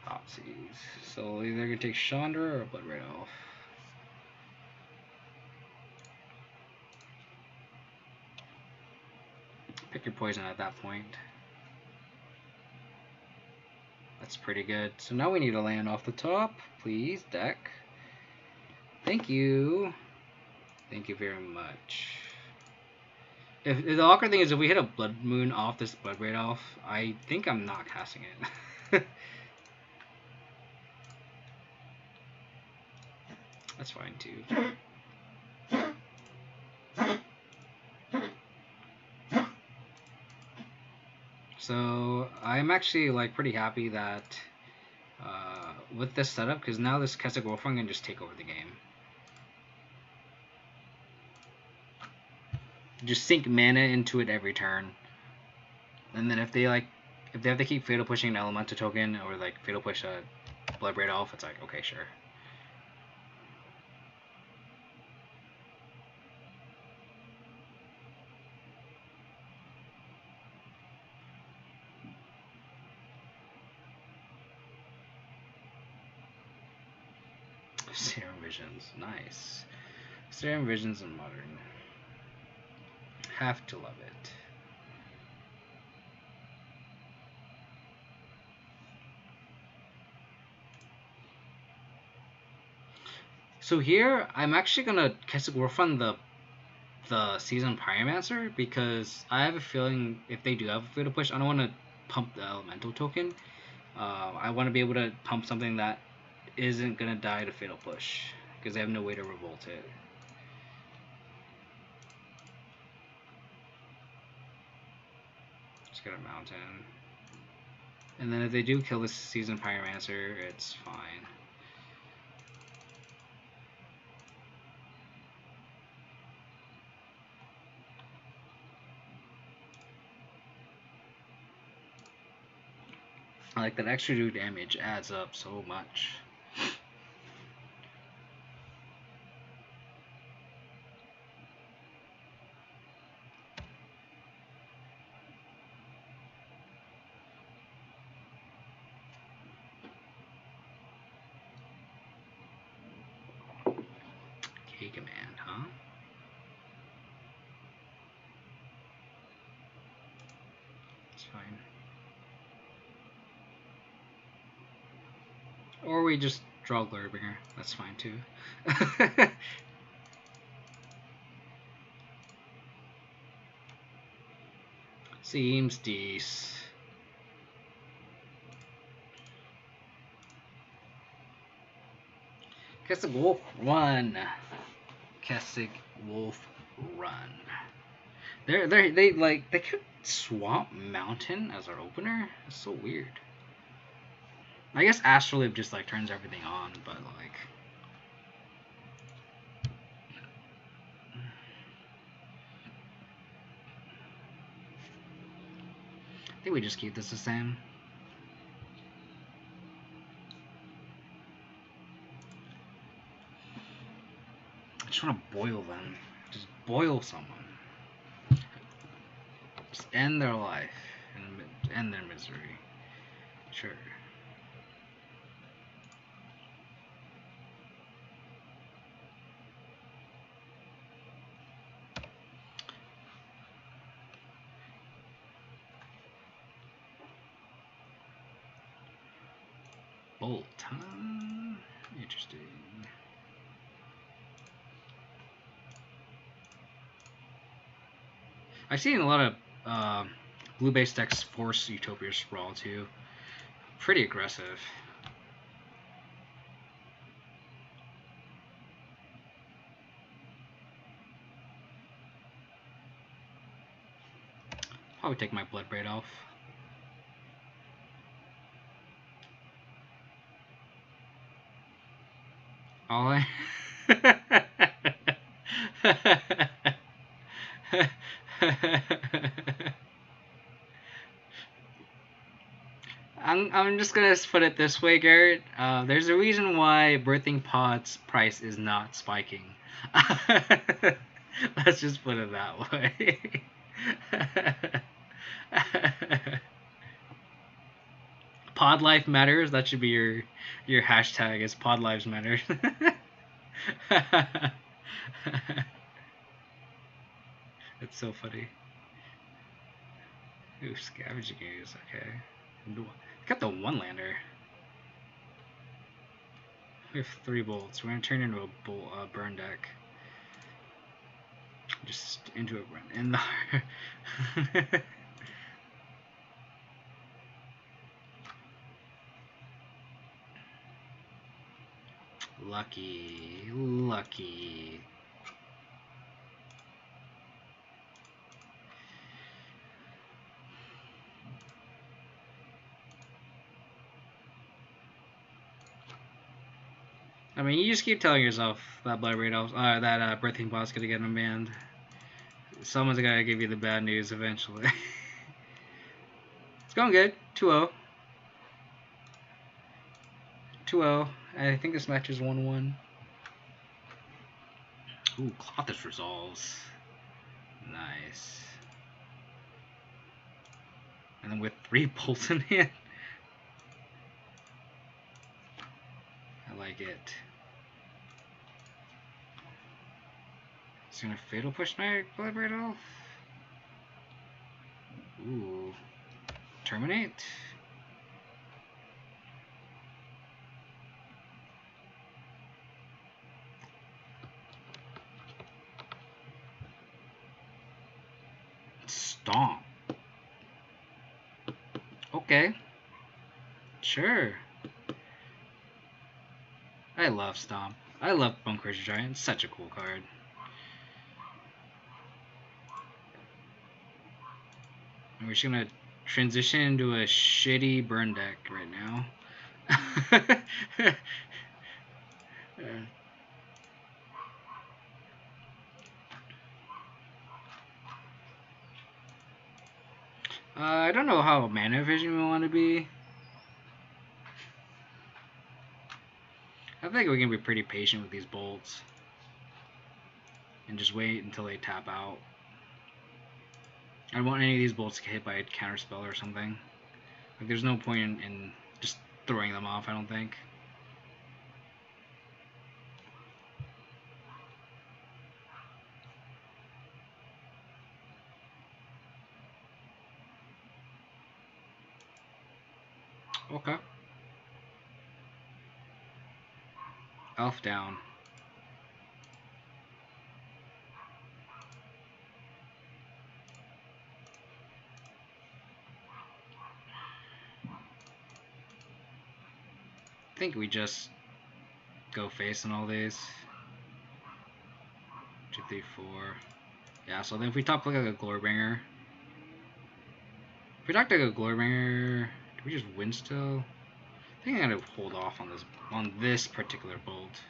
Thoughtseize. So either gonna take Chandra or Blood Red Elf. Pick your poison at that point. That's pretty good. So now we need a land off the top. Please, deck. Thank you. Thank you very much. If the awkward thing is if we hit a Blood Moon off this Blood Red Elf, I think I'm not casting it. That's fine too. So I'm actually like pretty happy that with this setup, because now this Keswick Orphan can just take over the game. Just sink mana into it every turn, and then if they have to keep fatal pushing an elemental token or like fatal push a Bloodbraid Elf, it's like okay, sure. Serum Visions, nice. Serum Visions in Modern. Have to love it. So here, I'm actually gonna Keswick Orphan the Seasoned Pyromancer because I have a feeling if they do have a fatal push, I don't want to pump the elemental token. I want to be able to pump something that isn't gonna die to fatal push because they have no way to revolt it. Just get a mountain, and then if they do kill this Seasoned Pyromancer, it's fine. Like that extra 2 damage adds up so much. Command, huh? It's fine. Or we just draw Glurbringer. That's fine too. Seems decent. Keswick Wolf run. Keswick Wolf run. They could Swamp Mountain as our opener. It's so weird. I guess Astrolabe just like turns everything on, but like think we just keep this the same. I just want to boil them. Just boil someone. Just end their life and end their misery. Sure. Bolt, huh? Interesting. I've seen a lot of blue-based decks force Utopia Sprawl too. Pretty aggressive. Probably take my Bloodbraid off. All I I'm just gonna put it this way, Garrett. There's a reason why Birthing Pod's price is not spiking. Let's just put it that way. Pod life matters. That should be your hashtag. Is Pod lives matter. It's so funny. Ooh, scavenging is okay. Got the one lander. We have 3 bolts. We're gonna turn into a burn deck. Just into a burn in the. Lucky. I mean, you just keep telling yourself that Birthing Pod's gonna get unbanned. Someone's gonna give you the bad news eventually. It's going good. 2-0. 2-0. I think this match is 1-1. Ooh, Clothish resolves. Nice. And then with 3 bolts in hand. I like it. Is gonna fatal push my Bloodbraid off? Ooh. Terminate? Stomp. Okay. Sure. I love Stomp. I love Bunkers Giant. It's such a cool card. And we're just gonna transition into a shitty burn deck right now. I don't know how mana efficient we want to be. I think we can be pretty patient with these bolts. And just wait until they tap out. I don't want any of these bolts to get hit by a counterspell or something. Like, there's no point in just throwing them off, I don't think. Okay. Elf down. I think we just go face on all these. 2, 3, 4. Yeah, so then if we top like a Glorebringer. If we talk like a Glorebringer, do we just win still? I think I'm gonna hold off on this particular bolt.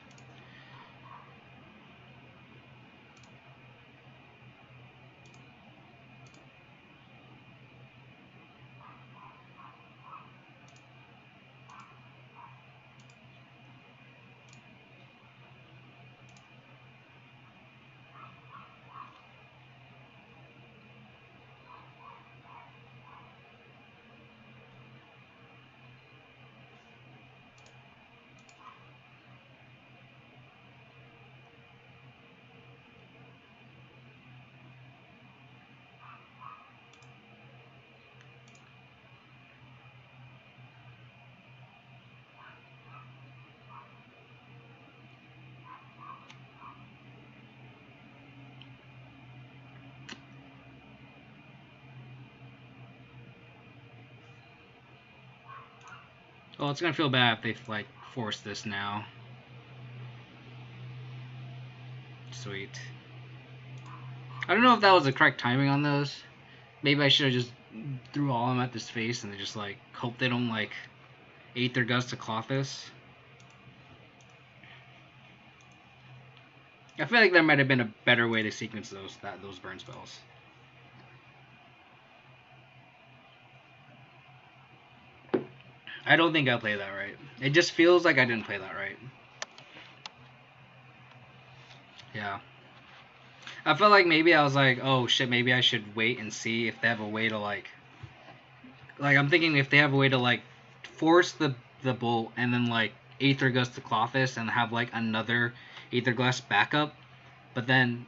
Well, it's gonna feel bad if they like force this now. Sweet. I don't know if that was the correct timing on those. Maybe I should have just threw all of them at this face and they just like hope they don't like ate their guts to cloth this. I feel like there might have been a better way to sequence those burn spells. I don't think I played that right. It just feels like I didn't play that right. Yeah. I felt like maybe I was like, oh shit, maybe I should wait and see if they have a way to like I'm thinking if they have a way to like force the bolt and then like Aether Gust to Clothis and have like another Aether Glass backup, but then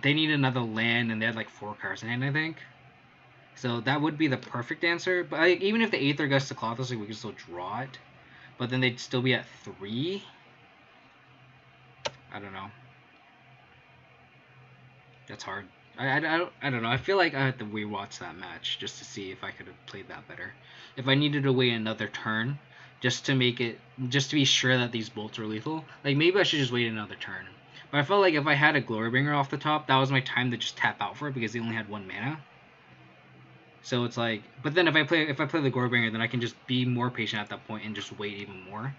they need another land and they had like 4 cards in hand, I think. So that would be the perfect answer. But like, even if the Aether Gust to Clothis, like, we could still draw it, but then they'd still be at 3. I don't know. That's hard. I don't know. I feel like I had to rewatch that match just to see if I could have played that better. If I needed to wait another turn just to make it, just to be sure that these bolts are lethal, like maybe I should just wait another turn. But I felt like if I had a Glorybringer off the top, that was my time to just tap out for it because they only had 1 mana. So it's like, but then if I play the Glorybringer, then I can just be more patient at that point and just wait even more.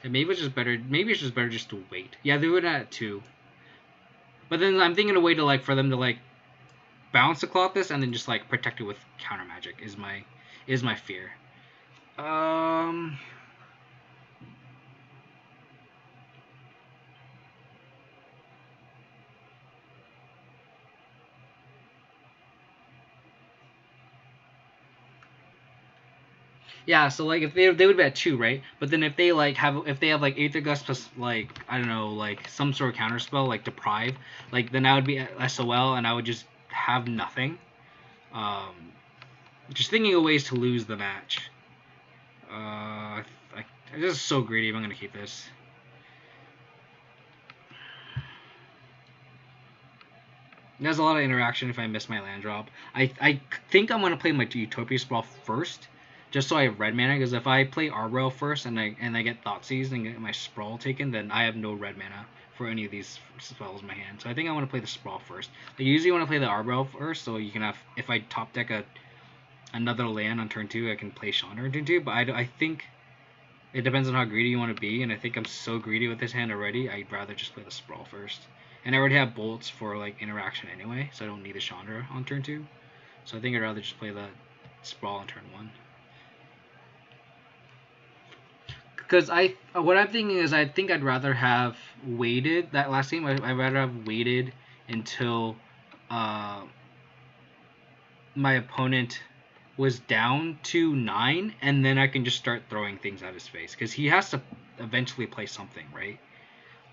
And maybe it's just better. Maybe it's just better just to wait. Yeah, they would at 2. But then I'm thinking a way to like for them to like bounce the Colossus and then just like protect it with counter magic is my fear. Yeah, so like if they would be at 2, right? But then if they have like Aether Gust plus like I don't know like some sort of counter spell like Deprive, like then I would be at SOL and I would just have nothing. Just thinking of ways to lose the match. This is so greedy. I'm gonna keep this. There's a lot of interaction if I miss my land drop. I think I'm gonna play my Utopia Sprawl first, just so I have red mana. Because if I play Arboreal first and I get Thoughtseize and get my Sprawl taken, then I have no red mana for any of these spells in my hand. So I think I want to play the Sprawl first. I usually want to play the Arboreal first, so you can have if I top deck another land on turn 2, I can play Chandra on turn 2. But I think it depends on how greedy you want to be, and I think I'm so greedy with this hand already. I'd rather just play the Sprawl first. And I already have bolts for like interaction anyway, so I don't need a Chandra on turn 2. So I think I'd rather just play the Sprawl on turn 1. Because what I'm thinking is I think I'd rather have waited that last game. I'd rather have waited until my opponent was down to 9, and then I can just start throwing things at his face. Because he has to eventually play something, right?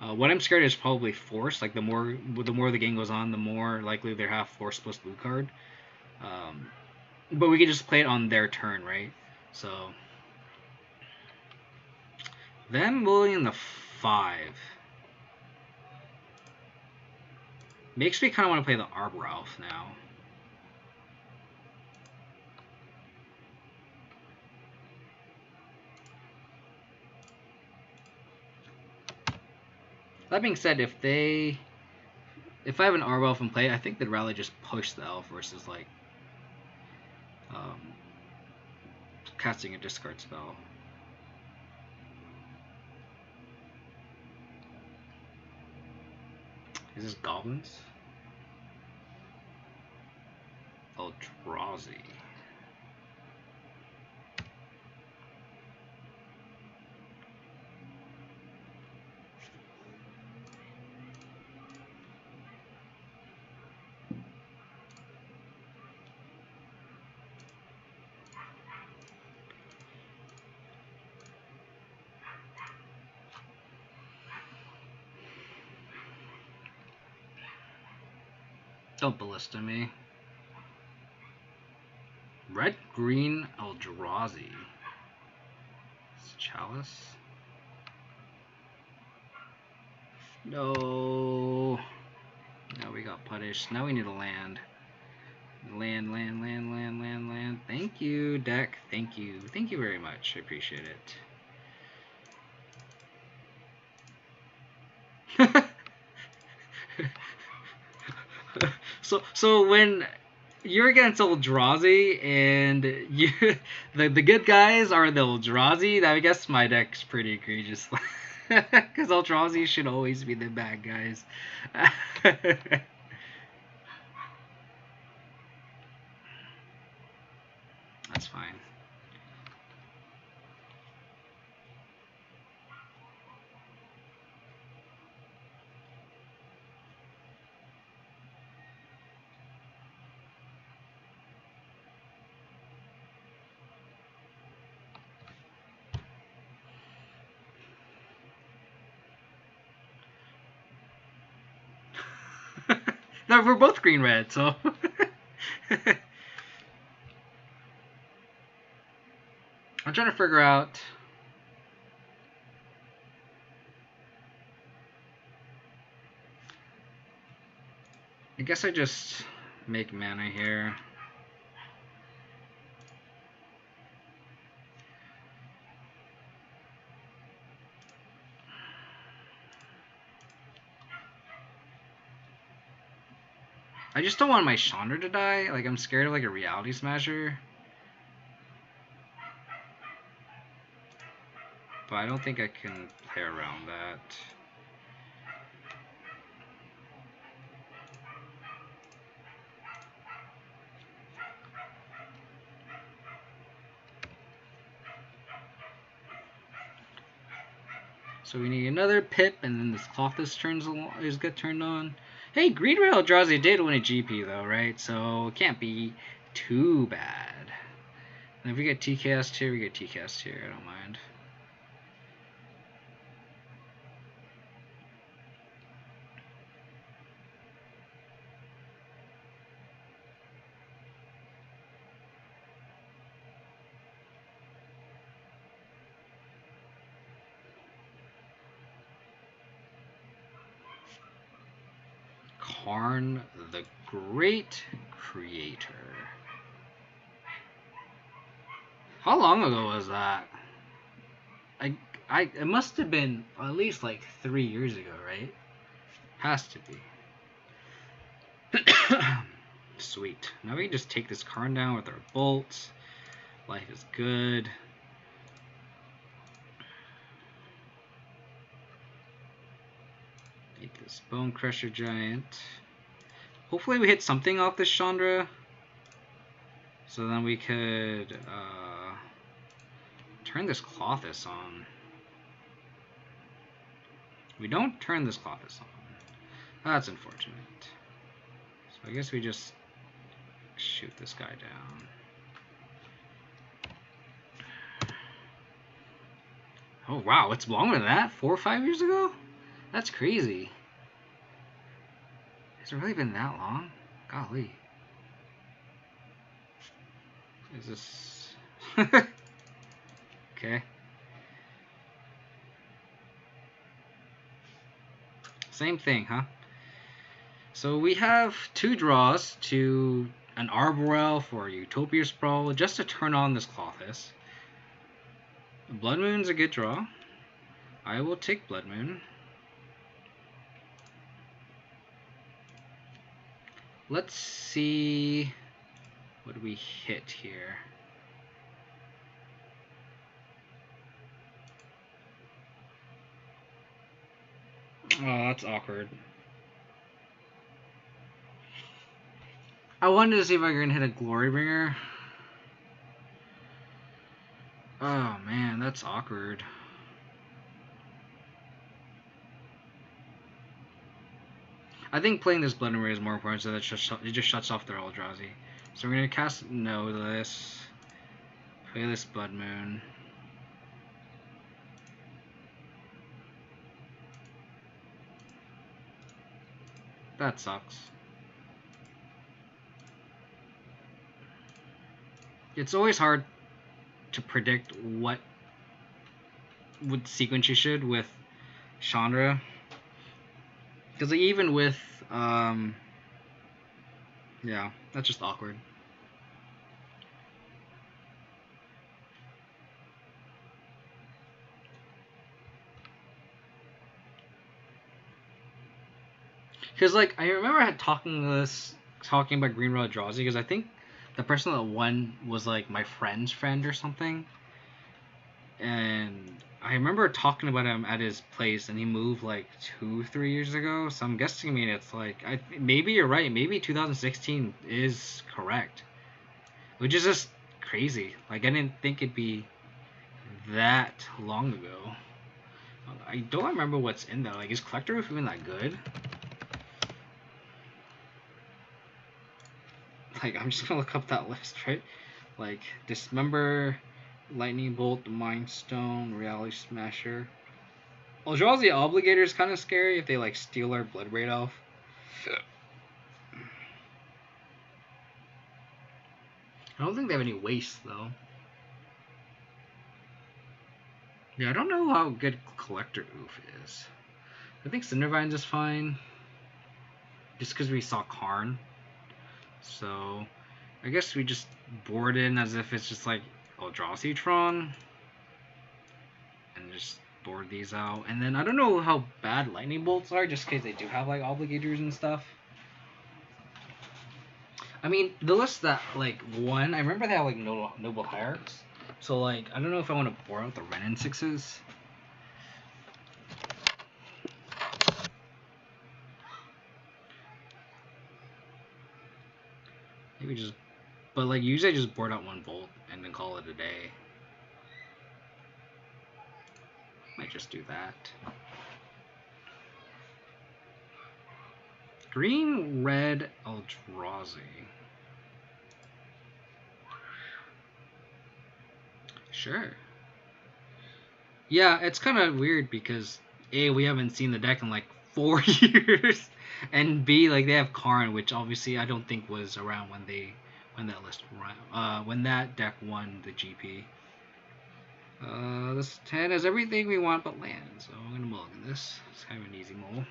What I'm scared is probably Force. Like the more the game goes on, the more likely they have Force plus blue card. But we can just play it on their turn, right? So them bullying the 5 makes me kind of want to play the Arbor Elf now. That being said, if I have an Arbor Elf in play, I think they'd rather just push the Elf versus like casting a discard spell. Is this Goblins? Eldrazi. Don't ballista me. Red green Eldrazi. Chalice. No. Now we got punished. Now we need a land. Land. Thank Thank you, deck. Thank you. Thank you very much. I appreciate it. So when you're against Eldrazi and you the good guys are the Eldrazi, I guess my deck's pretty egregious. Because Eldrazi should always be the bad guys. That's fine. No, we're both green red, so. I'm trying to figure out. I guess I just make mana here. I just don't want my Chandra to die. Like, I'm scared of like a Reality Smasher. But I don't think I can play around that. So we need another pip, and then this Clothes is get turned on. Hey, Green Red Eldrazi did win a GP though, right? So it can't be too bad. And if we get TCast here, we get TCast here. I don't mind. Karn the Great Creator. How long ago was that? It must have been at least like 3 years ago, right? Has to be. Sweet. Now we can just take this Karn down with our bolts. Life is good. Eat this Bone Crusher Giant. Hopefully we hit something off this Chandra. So then we could turn this Clothes on. We don't turn this Clothes on. That's unfortunate. So I guess we just shoot this guy down. Oh wow, it's longer than that? 4 or 5 years ago? That's crazy. Has it really been that long? Golly. Is this... Okay. Same thing, huh? So we have 2 draws to an Arborel for Utopia Sprawl just to turn on this Clothes. Blood Moon's a good draw. I will take Blood Moon. Let's see what we hit here. Oh, that's awkward. I wanted to see if I could hit a Glorybringer. Oh man, that's awkward. I think playing this Blood Moon is more important, so that it just shuts off their Eldrazi. So we're gonna cast no to this. Play this Blood Moon. That sucks. It's always hard to predict what sequence you should with Chandra. Because like, even with, yeah, that's just awkward. Because like I remember talking about Green Red Eldrazi because I think the person that won was like my friend's friend or something, and I remember talking about him at his place, and he moved like 2-3 years ago. So I'm guessing, I mean, it's like maybe you're right. Maybe 2016 is correct, which is just crazy. Like I didn't think it'd be that long ago. I don't remember what's in there. Like, is Collector Roof even that good? Like, I'm just gonna look up that list, right? Like, Dismember, Lightning Bolt, Mind Stone, Reality Smasher. Eldrazi Obligator is kind of scary if they like steal our Blood Braid off. I don't think they have any waste though. Yeah, I don't know how good Collector Oof is. I think Cindervines is fine. Just because we saw Karn. So, I guess we just board in as if it's just like Eldrazi Tron. And just board these out. And then I don't know how bad Lightning Bolts are, just because they do have like Obligators and stuff. I mean, the list that like won, I remember they had like Noble Hierarchs. So like, I don't know if I want to board out the Renin 6s. Maybe just, but like usually I just board out one Bolt and then call it a day. Might just do that. Green Red Eldrazi. Sure. Yeah, it's kind of weird because A, we haven't seen the deck in like 4 years, and B, like they have Karn, which obviously I don't think was around when that deck won the GP. This 10 has everything we want but land, so I'm gonna mulligan this. It's kind of an easy mull.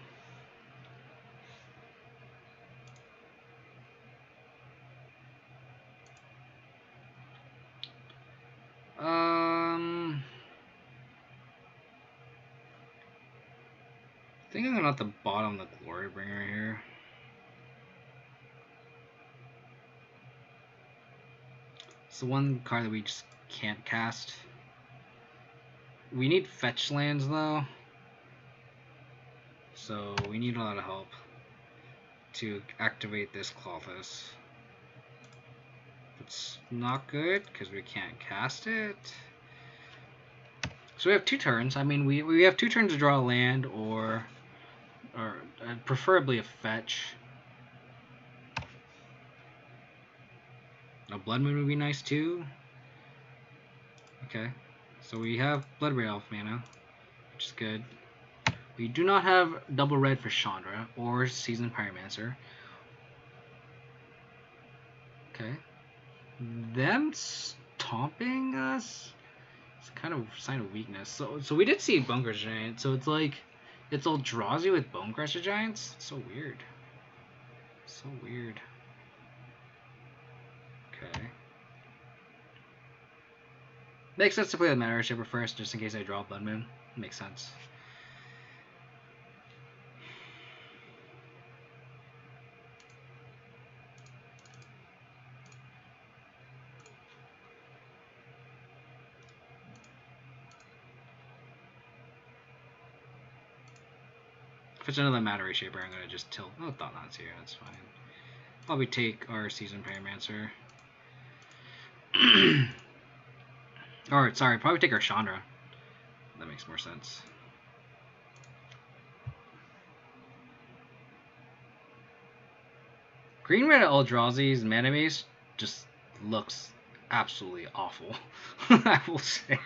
I think I'm gonna have to bottom the Glorybringer here. It's the one card that we just can't cast. We need fetch lands though, so we need a lot of help to activate this Clothis. It's not good because we can't cast it. So we have 2 turns. I mean, we have 2 turns to draw a land or preferably a fetch. A Blood Moon would be nice too. Okay, so we have Blood Ray Elf mana, which is good. We do not have double red for Chandra or Seasoned Pyromancer. Okay. Them stomping us? It's kind of a sign of weakness. So we did see Bonecrusher Giant, so it's like it's Eldrazi with Bonecrusher Giants? It's so weird. So weird. Okay. Makes sense to play the Matter Shaper first, just in case I draw Blood Moon. Makes sense. If it's another Matter Shaper, I'm gonna just tilt. Oh, Thought Knot's here. That's fine. Probably take our Seasoned Pyromancer. Or, sorry, probably take our Chandra. That makes more sense. Green Red Eldrazi's mana base just looks absolutely awful. I will say.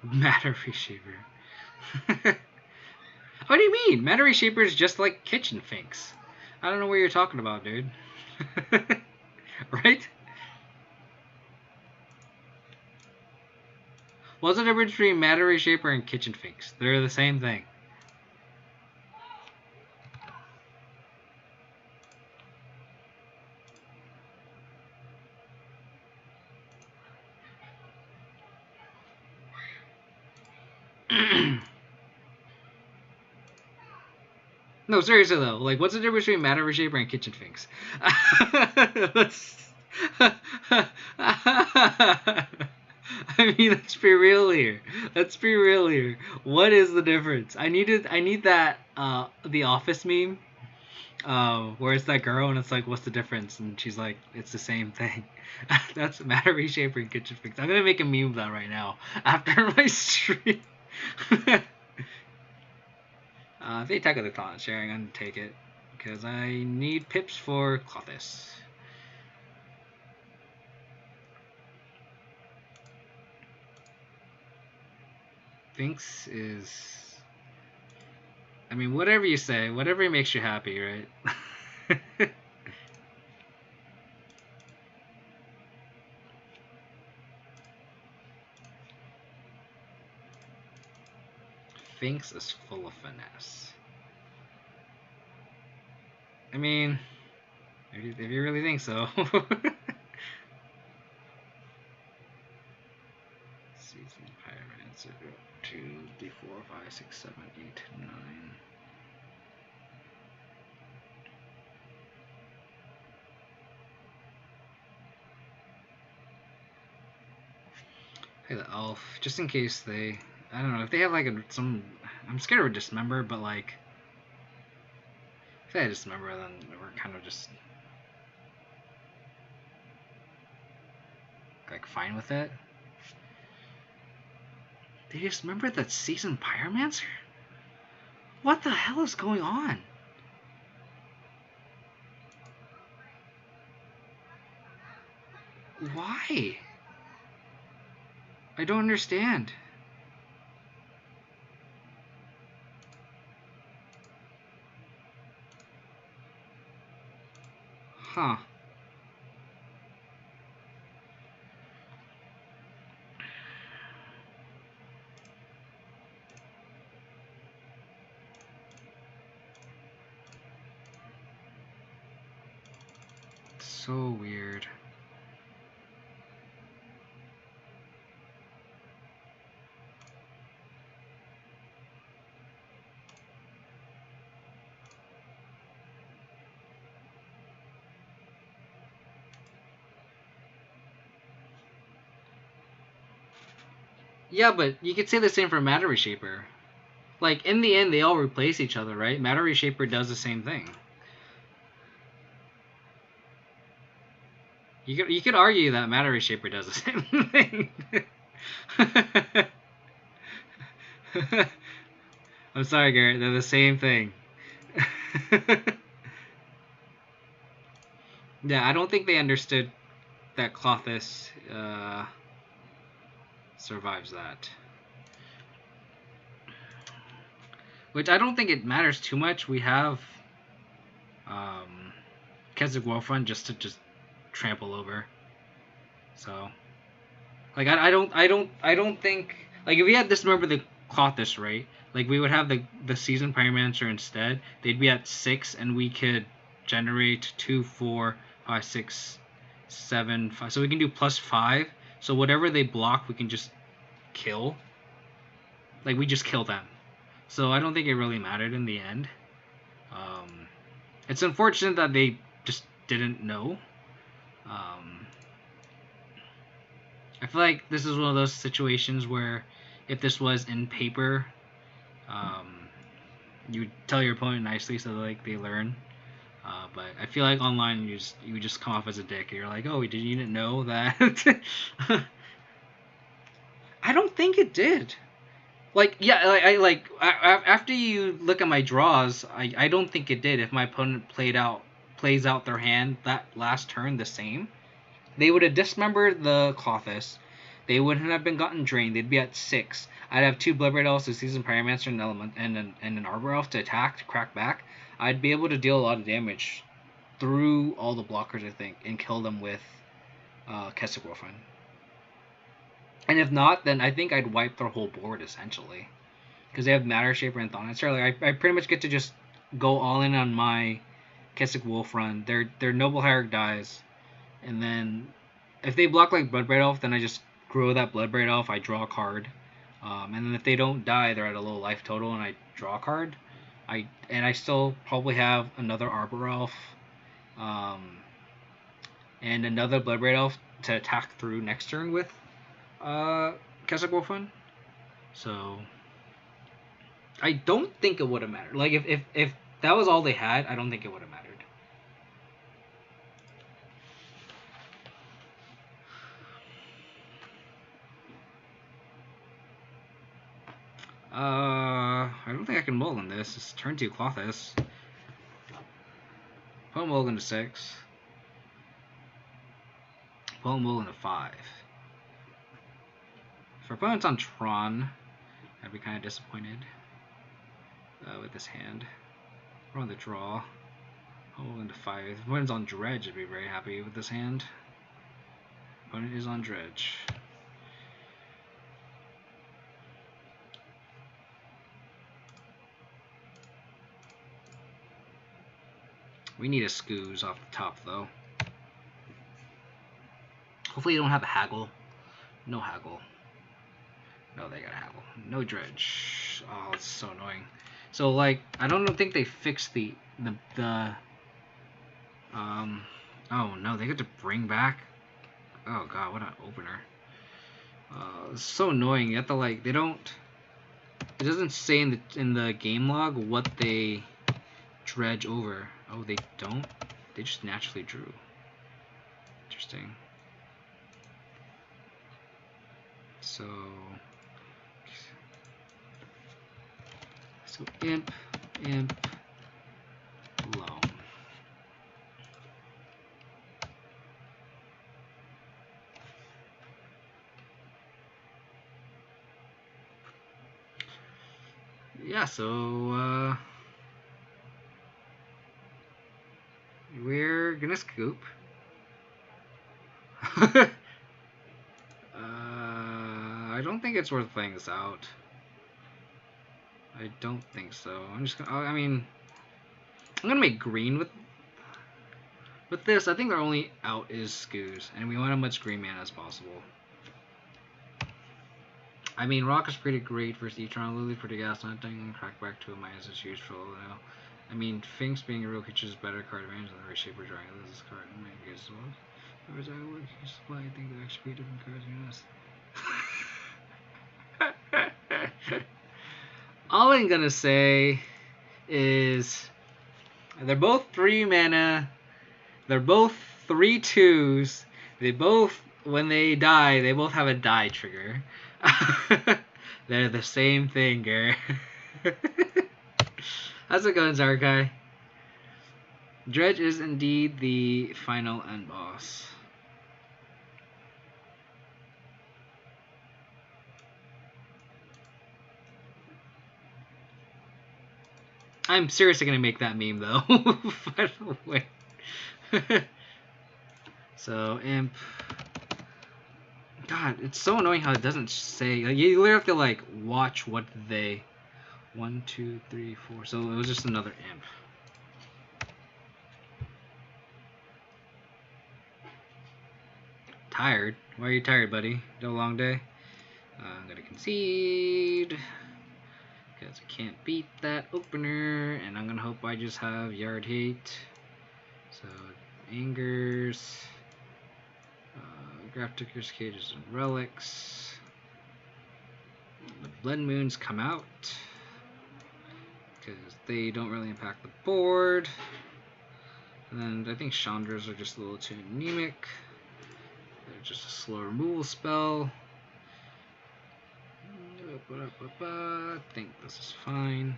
Matter Reshaper. What do you mean? Matter Reshaper is just like Kitchen Finks. I don't know what you're talking about, dude. Right? What's the difference between Matter Reshaper and Kitchen Finks? They're the same thing. No, seriously though, like, what's the difference between Matter Reshaper and Kitchen Finks? Let's. I mean, let's be real here. Let's be real here. What is the difference? I need that The Office meme, where it's that girl and it's like, what's the difference? And she's like, it's the same thing. That's Matter Reshaper and Kitchen Finks. I'm gonna make a meme of that right now after my stream. If they tackle the talent sharing, I'm gonna take it because I need pips for Clothis. Finks is, I mean, whatever you say, whatever makes you happy, right? Finks is full of finesse. I mean, if you really think so. Season Pyromancer 2, 3, 4, 5, 6, 7, 8, 9. Hey, the elf, just in case they, I don't know, if they have like some, I'm scared of a dismember, but like, if they had dismember, then we're kind of just like fine with it. They dismember that Seasoned Pyromancer? What the hell is going on? Why? I don't understand. Huh. So weird. Yeah, but you could say the same for Matter Reshaper. Like, in the end, they all replace each other, right? Matter Reshaper does the same thing. You could argue that Matter Reshaper does the same thing. I'm sorry, Garrett. They're the same thing. Yeah, I don't think they understood that Clothis survives that. Which I don't think it matters too much. We have Keswick Wolfrun just to trample over. So, like, I don't think, like, if we had dismember the Clothis, right? Like, we would have the Seasoned Pyromancer instead. They'd be at 6, and we could generate 2, 4, 5, 6, 7, 5. So we can do +5. So whatever they block, we can just kill. Like, we just kill them. So I don't think it really mattered in the end. It's unfortunate that they just didn't know. I feel like this is one of those situations where if this was in paper, you tell your opponent nicely so like they learn. But I feel like online you just come off as a dick. You're like, oh, you didn't know that? I don't think it did. Like, yeah, after you look at my draws, I don't think it did. If my opponent plays out their hand that last turn the same, they would have dismembered the Clothis. They wouldn't have been gotten drained. They'd be at 6. I'd have 2 Bloodbraid Elves, a Seasoned Pyromancer, and an Element, and an Arbor Elf to attack, to crack back. I'd be able to deal a lot of damage through all the blockers, I think, and kill them with Keswick Wolfrun. And if not, then I think I'd wipe their whole board, essentially. Because they have Matter Shaper and Thanacer. Like, I pretty much get to just go all in on my Keswick Wolfrun. Their Noble Hierarch dies. And then, if they block like Bloodbraid Elf, then I just grow that Bloodbraid Elf, I draw a card. And then if they don't die, they're at a low life total, and I draw a card. I still probably have another Arbor Elf, and another Bloodbraid Elf to attack through next turn with Kesselgolfun. So I don't think it would have mattered. Like if that was all they had, I don't think it would have mattered. I don't think I can mulligan this. It's turn 2 Clothis. Put mulligan to 6. Put mulligan to 5. If our opponent's on Tron, I'd be kind of disappointed with this hand. We're on the draw. Put mulligan to 5. If opponent's on Dredge, I'd be very happy with this hand. Opponent is on Dredge. We need a Scooze off the top, though. Hopefully you don't have a Haggle. No Haggle. No, they got a Haggle. No Dredge. Oh, it's so annoying. So, like, I don't think they fixed the oh no, they get to bring back. Oh god, what an opener. It's so annoying. You have to, like, they don't. It doesn't say in the game log what they dredge over. Oh, they don't? They just naturally drew. Interesting. So imp, loam. Yeah, so we're gonna scoop. I don't think it's worth playing this out. I don't think so. I'm just gonna. I mean, I'm gonna make green with this. I think our only out is Scooze, and we want as much green mana as possible. I mean, Rock is pretty great versus E-Tron. Lily pretty gas hunting. Crackback to a minus is useful now. I mean, Finks being a real creature is better card advantage than the Reshaper drawing. This card maybe as well. Whereas I would supply, I think there actually be different cards in this. All I'm gonna say is they're both 3 mana. They're both 3/2s. They both, when they die, they both have a die trigger. They're the same thing, Gar. How's it going, Zarkai? Dredge is indeed the final end boss. I'm seriously gonna make that meme though. By the way. So imp. God, it's so annoying how it doesn't say. Like, you literally have to like watch what they. 1, 2, 3, 4. So it was just another imp. Tired? Why are you tired, buddy? No long day? I'm gonna concede because I can't beat that opener, and I'm gonna hope I just have yard hate. So angers, Grafticker's Cages and Relics. The Blood Moons come out because they don't really impact the board. And I think Chandras are just a little too anemic. They're just a slow removal spell. I think this is fine.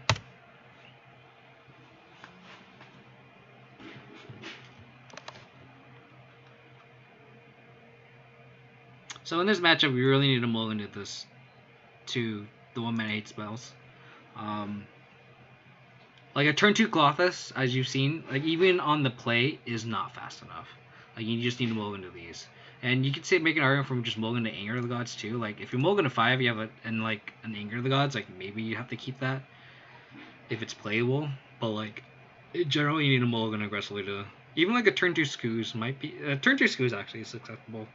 So in this matchup, we really need to mulligan into this to the 1-mana 8 spells. Like a turn 2 Clothis, as you've seen, like even on the play is not fast enough. Like you just need to mulligan to these. And you could say make an argument from just mulligan to Anger of the Gods too. Like if you mulligan to 5, you have an Anger of the Gods. Like maybe you have to keep that if it's playable. But like generally, you need to mulligan aggressively to even like a turn 2 Scooze might be turn 2 Scooze actually is acceptable.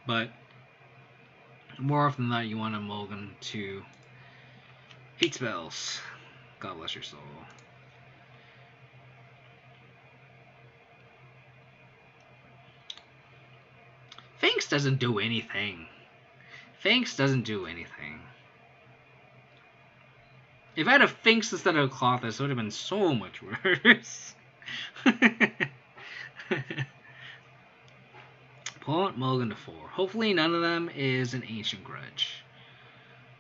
But more often than not, you want to mulligan to Hate spells. God bless your soul. Finks doesn't do anything. Finks doesn't do anything. If I had a Finks instead of a Cloth, this would have been so much worse. Pull Mulligan to 4. Hopefully none of them is an Ancient Grudge.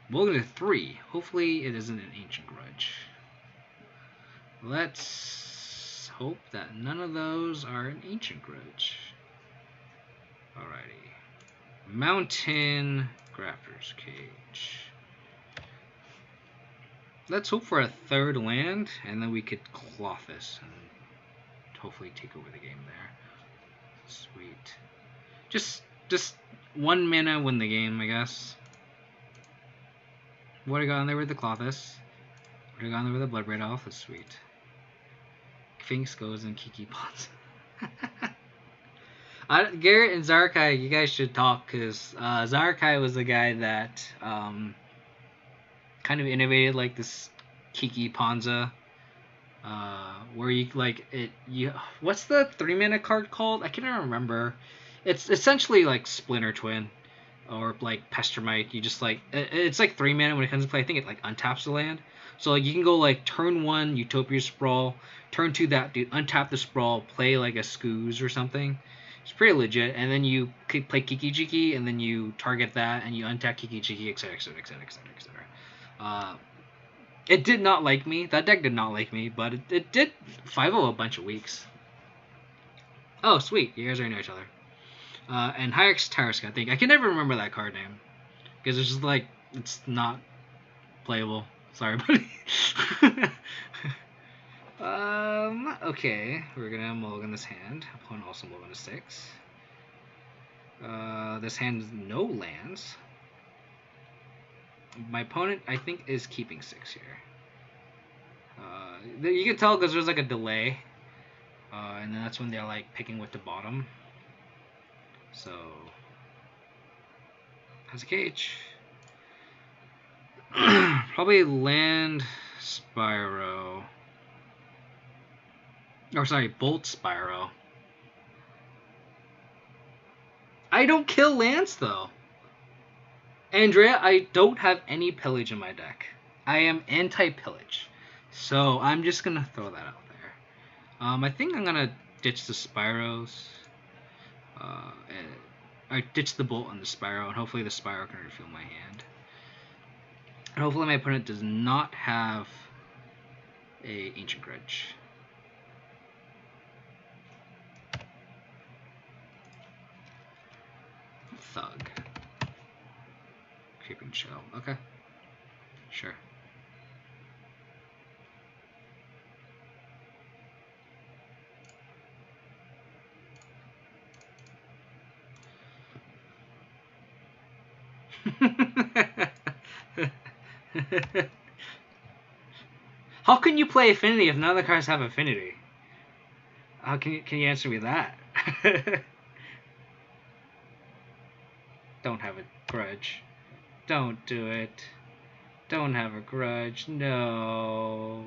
Mulligan to 3. Hopefully it isn't an Ancient Grudge. Let's hope that none of those are an Ancient Grudge. Alrighty. Mountain Grafter's Cage. Let's hope for a third land, and then we could cloth this and hopefully take over the game there. Sweet. Just 1 mana win the game, I guess. What I got on there with the Clothis? What I got on there with the Bloodbraid Elf? That's sweet. Finks goes and Kiki Ponza. Garrett and Zarkai, you guys should talk, because Zarkai was the guy that kind of innovated like this Kiki Ponza, where you like it. What's the 3-mana card called? I can't remember. It's essentially like Splinter Twin or like Pestermite. You just like it's like 3 mana when it comes to play. I think it like untaps the land. So like you can go like turn 1 Utopia Sprawl, turn 2 that dude, untap the Sprawl, play like a Scooz or something. It's pretty legit, and then you play Kiki Jiki, and then you target that, and you untap Kiki Jiki, etc., etc., etc., etc., etc. It did not like me. That deck did not like me, but it did 5-0 a bunch of weeks. Oh, sweet. You guys already know each other. And Hyrix Taraska, I think. I can never remember that card name, because it's just like, it's not playable. Sorry, buddy. Okay, we're gonna mulligan this hand. Opponent also mulligan to 6. This hand is no lands. My opponent, I think, is keeping 6 here. You can tell because there's like a delay, and then that's when they're like picking with the bottom. So, has a cage. Probably land Spyro. Or sorry, Bolt Spyro. I don't kill lands though. Andrea, I don't have any pillage in my deck. I am anti-pillage. So I'm just gonna throw that out there. I think I'm gonna ditch the Spyros. I ditch the Bolt on the Spyro, and hopefully the Spyro can refill my hand. And hopefully my opponent does not have a Ancient Grudge. Thug. Creeping Shell. Okay. Sure. How can you play Affinity if none of the cards have Affinity? How can you answer me that? Don't have a grudge. Don't do it. Don't have a grudge. No.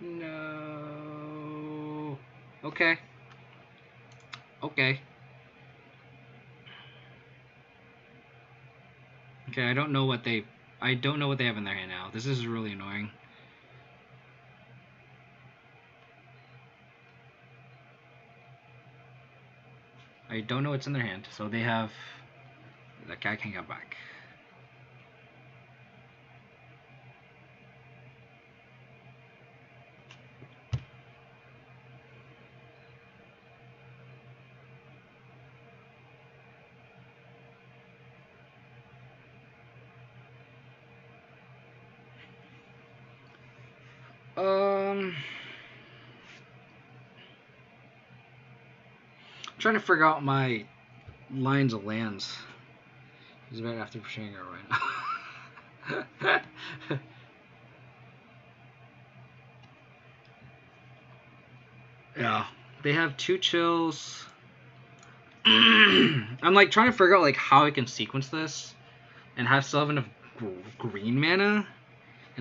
No. Okay. Okay. Okay, I don't know what they have in their hand now. This is really annoying. I don't know what's in their hand, so they have... That guy can't come back. I'm trying to figure out my lines of lands. He's about after sharing it right now. Yeah, they have 2 chills. I'm like trying to figure out like how I can sequence this and have still have enough green mana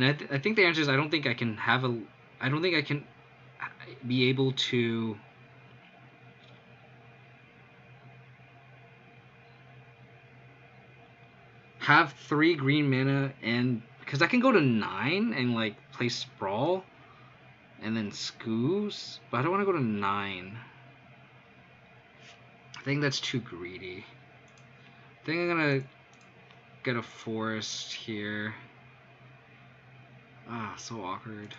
And I think the answer is I don't think I can be able to have 3 green mana, and because I can go to 9 and like play Sprawl and then Scoos, but I don't want to go to 9. I think that's too greedy. I think I'm gonna get a forest here. Ah, so awkward.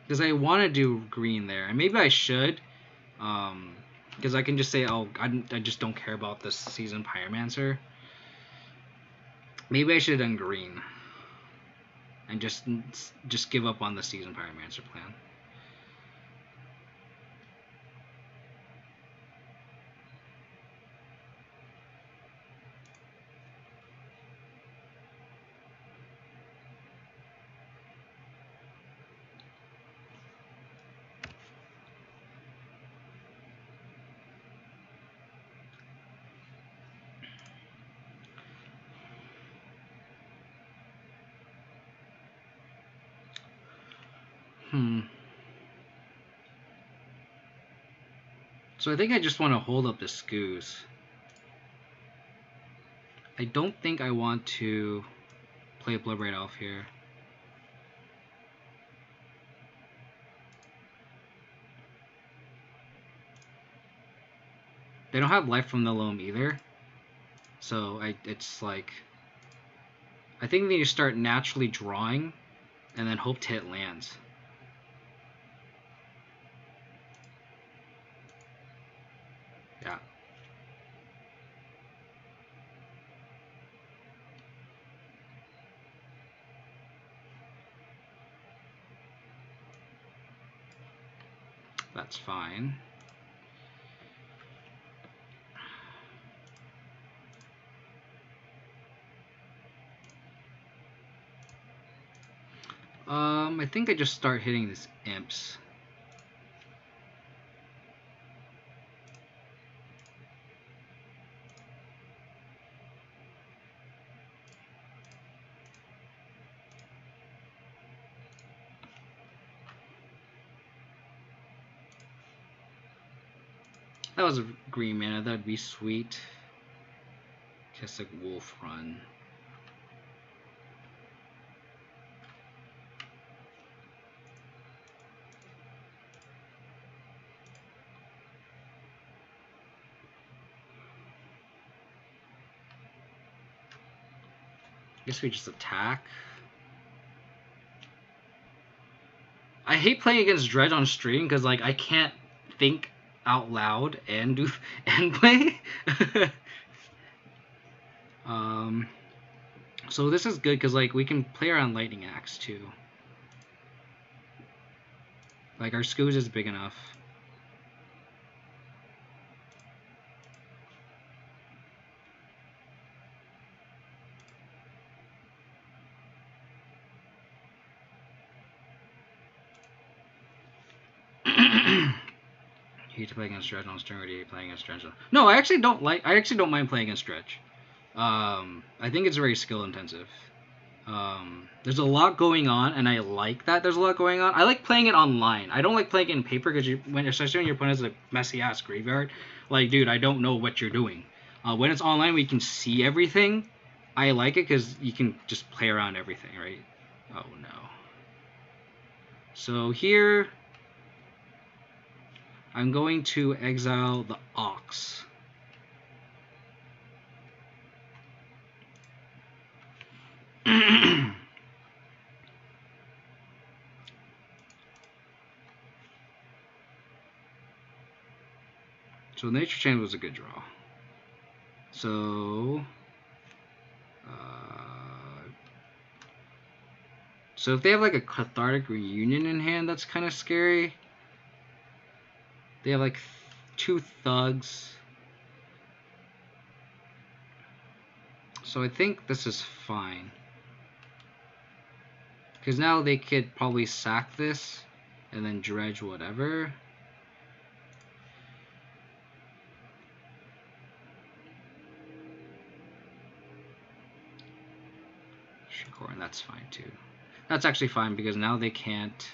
Because I want to do green there, and maybe I should. Because I can just say, oh, I just don't care about this season Pyromancer. Maybe I should have done green. And just give up on the season Pyromancer plan. So I think I just want to hold up the Scoos. I don't think I want to play a Bloodbraid Elf here. They don't have life from the loam either. So it's like, I think they need to start naturally drawing and then hope to hit lands. Yeah. That's fine. I think I just start hitting these imps. That was a green mana, that'd be sweet. Just like Wolf Run. Guess we just attack. I hate playing against Dredge on stream because like I can't think out loud and do and play. So this is good because like we can play around Lightning Axe too. Like our Scoos is big enough. You hate to play against Dredge on stream, or do you hate playing against Dredge? No, I actually don't mind playing against Dredge. I think it's very skill intensive. There's a lot going on, and I like that there's a lot going on. I like playing it online. I don't like playing it in paper because especially when your opponent has a messy ass graveyard. Like, dude, I don't know what you're doing. When it's online, we can see everything. I like it because you can just play around everything, right? Oh no. So here, I'm going to exile the Ox. So Nature Chain was a good draw. So so if they have like a Cathartic Reunion in hand, that's kind of scary. They have like 2 Thugs. So I think this is fine. Because now they could probably sack this and then dredge whatever. Ancient Core, and that's fine too. That's actually fine because now they can't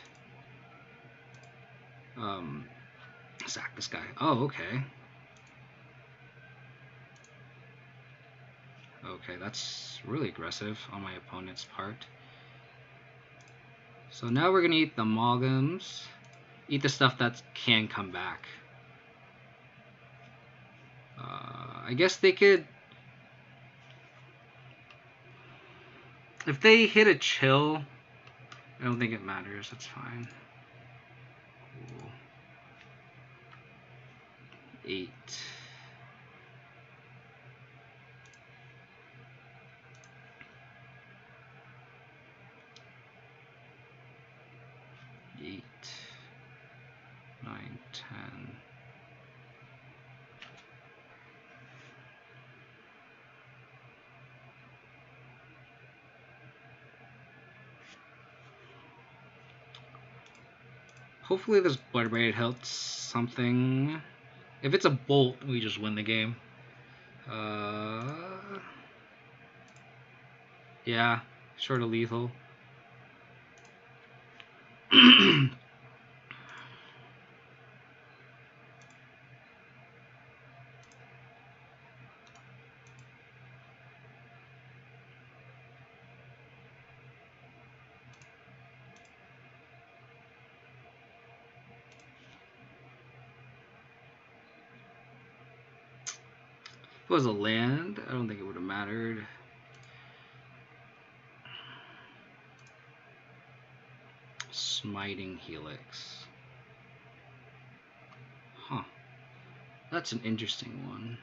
sack this guy. Oh, okay. Okay, that's really aggressive on my opponent's part. So now we're gonna eat the amalgams. Eat the stuff that can come back. I guess they could... If they hit a chill, I don't think it matters. That's fine. Cool. 8. Eight, 9, 10. Hopefully this Blood Raid helps something. If it's a bolt, we just win the game. Yeah, short of lethal. If it was a land, I don't think it would have mattered. Smiting Helix. Huh. That's an interesting one.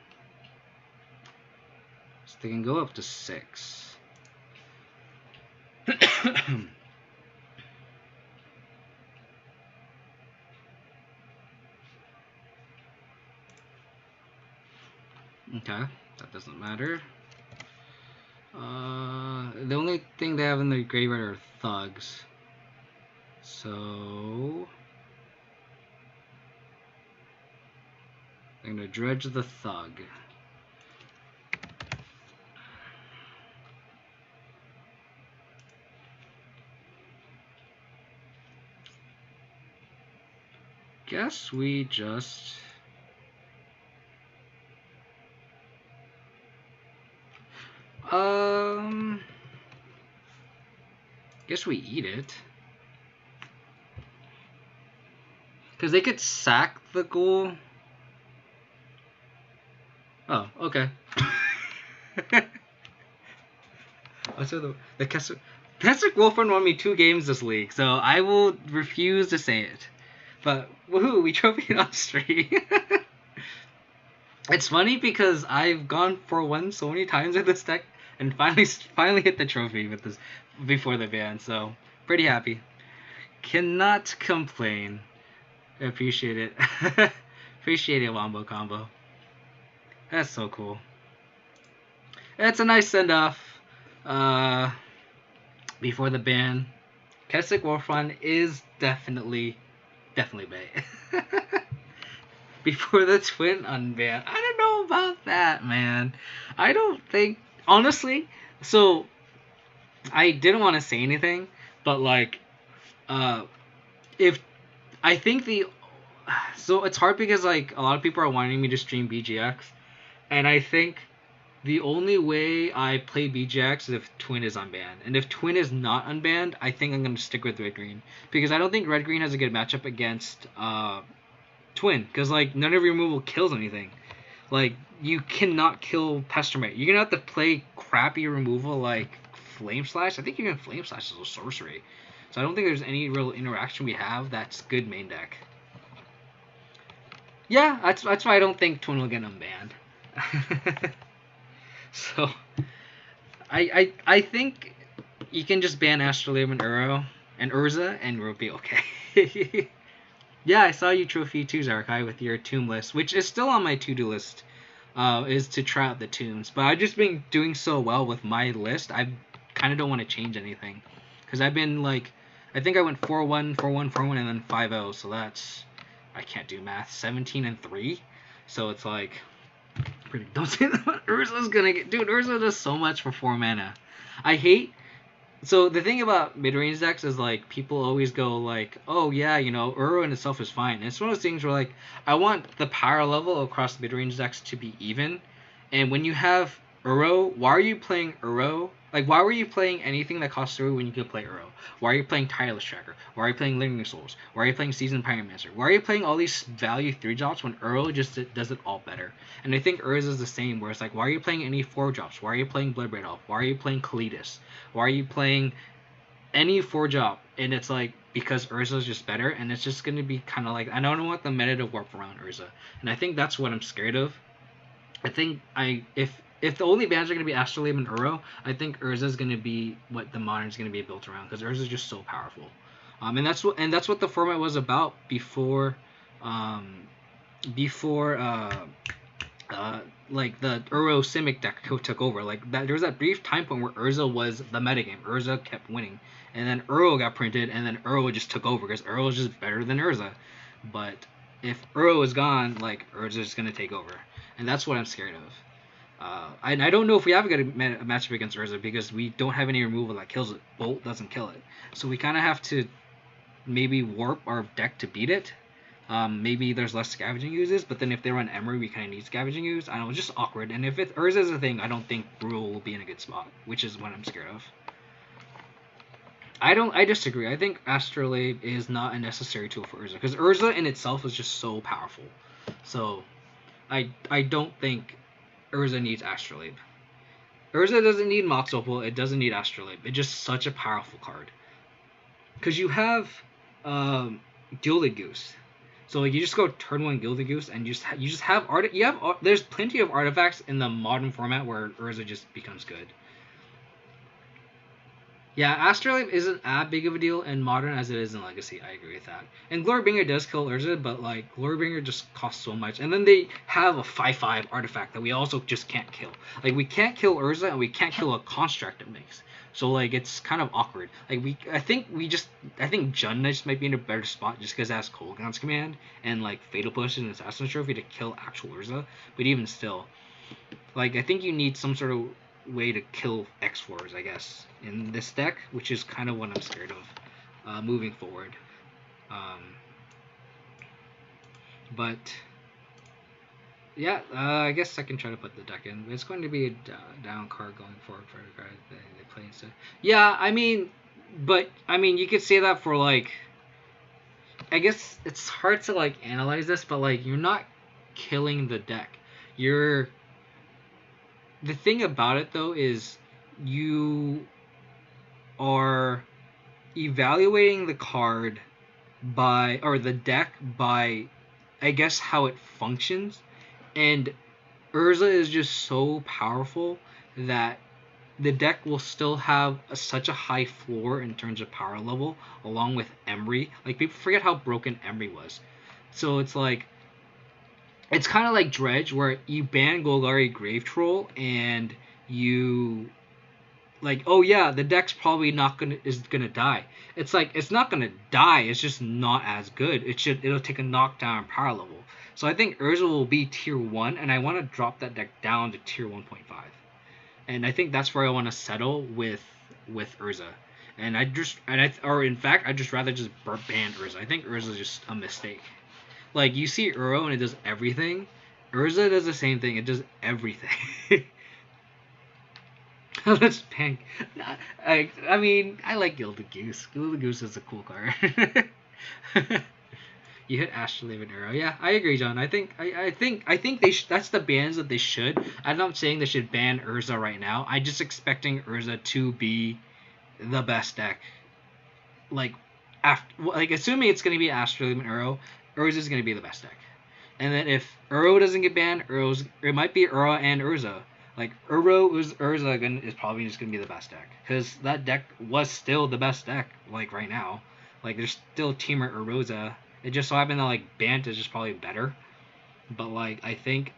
So they can go up to 6. Okay, that doesn't matter. The only thing they have in the graveyard are thugs. So I'm gonna dredge the thug. Guess we just guess we eat it. Because they could sack the Gruul. Oh, okay. Also, the Keswick Wolfrun won me 2 games this league, so I will refuse to say it. But woohoo, we trophied on stream. It's funny because I've gone 4-1 so many times with this deck, and finally hit the trophy with this before the ban. So pretty happy. Cannot complain. I appreciate it. Appreciate it, Wombo Combo. That's so cool. It's a nice send-off. Before the ban. Keswick Wolfrun is definitely bait. Before the twin unban. I don't know about that, man. I don't think... Honestly, so... I didn't want to say anything, but like... if... I think the... So it's hard because like a lot of people are wanting me to stream BGX, and I think the only way I play BGX is if Twin is unbanned. And if Twin is not unbanned, I think I'm going to stick with Red Green. Because I don't think Red Green has a good matchup against Twin. Because like none of your removal kills anything. Like you cannot kill Pestermate. You're going to have to play crappy removal like Flame Slash. I think you can Flame Slash as a sorcery. So I don't think there's any real interaction we have that's good main deck. Yeah, that's why I don't think Twin will get unbanned. So, I think you can just ban Astrolabe and Uro and Urza and we'll be okay. Yeah, I saw you trophy too, Zarkai, with your tomb list, which is still on my to-do list, is to try out the tombs. But I've just been doing so well with my list, I kind of don't want to change anything. Because I've been like, I think I went 4-1, 4-1, 4-1, and then 5-0, so that's, I can't do math, 17-3. So it's like... Don't say that. Urza's gonna get... Dude, Urza does so much for 4 mana. I hate So the thing about mid-range decks is like people always go like, oh yeah, you know, Uro in itself is fine. And it's one of those things where like I want the power level across mid-range decks to be even. And when you have Uro, why are you playing Uro? Like why were you playing anything that costs Uro when you could play Uro? Why are you playing Tireless Tracker? Why are you playing Lingering Souls? Why are you playing Seasoned Pyromancer? Why are you playing all these value 3 drops when Uro just does it all better? And I think Urza is the same, where it's like, why are you playing any 4 drops? Why are you playing Bloodbraid Elf? Why are you playing Kalidas? Why are you playing any 4 drop? And it's like, because Urza is just better, and it's just going to be kind of like, I don't want the meta to warp around Urza. And I think that's what I'm scared of. I think if the only bans are going to be Astrolabe and Uro, I think Urza is going to be what the modern is going to be built around, because Urza is just so powerful. And that's what the format was about before, um, before like the Uro Simic deck took over. Like that, there was that brief time point where Urza was the metagame. Urza kept winning, and then Uro got printed, and then Uro just took over because Uro is just better than Urza. But if Uro is gone, like Urza is gonna take over, and that's what I'm scared of. And I don't know if we have a good matchup against Urza because we don't have any removal that kills it. Bolt doesn't kill it, so we kind of have to maybe warp our deck to beat it. Maybe there's less scavenging uses, but then if they run Emery, we kind of need scavenging use. I don't know, it's just awkward. And if Urza is a thing, I don't think Gruul will be in a good spot, which is what I'm scared of. I disagree. I think Astrolabe is not a necessary tool for Urza because Urza in itself is just so powerful. So I don't think Urza needs Astrolabe. Urza doesn't need Mox Opal. It doesn't need Astrolabe. It's just such a powerful card because you have Gilded Goose. So like you just go turn 1 Gilded Goose and you just have there's plenty of artifacts in the modern format where Urza just becomes good. Yeah, Astrolabe isn't as big of a deal in modern as it is in Legacy. I agree with that. And Glorybringer does kill Urza, but like Glorybringer just costs so much. And then they have a 5/5 artifact that we also just can't kill. Like we can't kill Urza and we can't kill a construct it makes. So like it's kind of awkward. Like I think Jund Knights might be in a better spot just because it has Kolaghan's command and like Fatal Push and Assassin's Trophy to kill actual Urza. But even still, like I think you need some sort of way to kill X4s, I guess, in this deck, which is kind of what I'm scared of moving forward. Um, but yeah, I guess I can try to put the deck in. It's going to be a down card going forward for the card they play instead. Yeah, I mean, you could say that for like, I guess it's hard to like analyze this, but like you're not killing the deck. You're The thing about it though is you are evaluating the card or the deck by, I guess, how it functions. And Urza is just so powerful that the deck will still have such a high floor in terms of power level, along with Emery. Like people forget how broken Emery was. So it's kind of like Dredge, where you ban Golgari Grave Troll and you like, oh yeah, the deck's probably not gonna die. It's like it's not gonna die. It's just not as good. It'll take a knockdown power level. So I think Urza will be tier 1, and I want to drop that deck down to tier 1.5. And I think that's where I want to settle with Urza. And in fact, I'd just rather just ban Urza. I think Urza is just a mistake. Like you see Uro and it does everything. Urza does the same thing. It does everything. Let's bank. I mean, I like Gilded Goose. Gilded Goose is a cool card. You hit Astrolabe and Uro. Yeah, I agree, John. I think that's the bans that they should. I'm not saying they should ban Urza right now. I'm just expecting Urza to be the best deck. Like assuming it's gonna be Astrolabe and Uro, Urza is gonna be the best deck. And then if Uro doesn't get banned, it might be Uro and Urza. Like Urza is probably just gonna be the best deck because that deck was still the best deck. Like right now, like there's still Teamer Urza. It just so happened that like Bant is just probably better, but like I think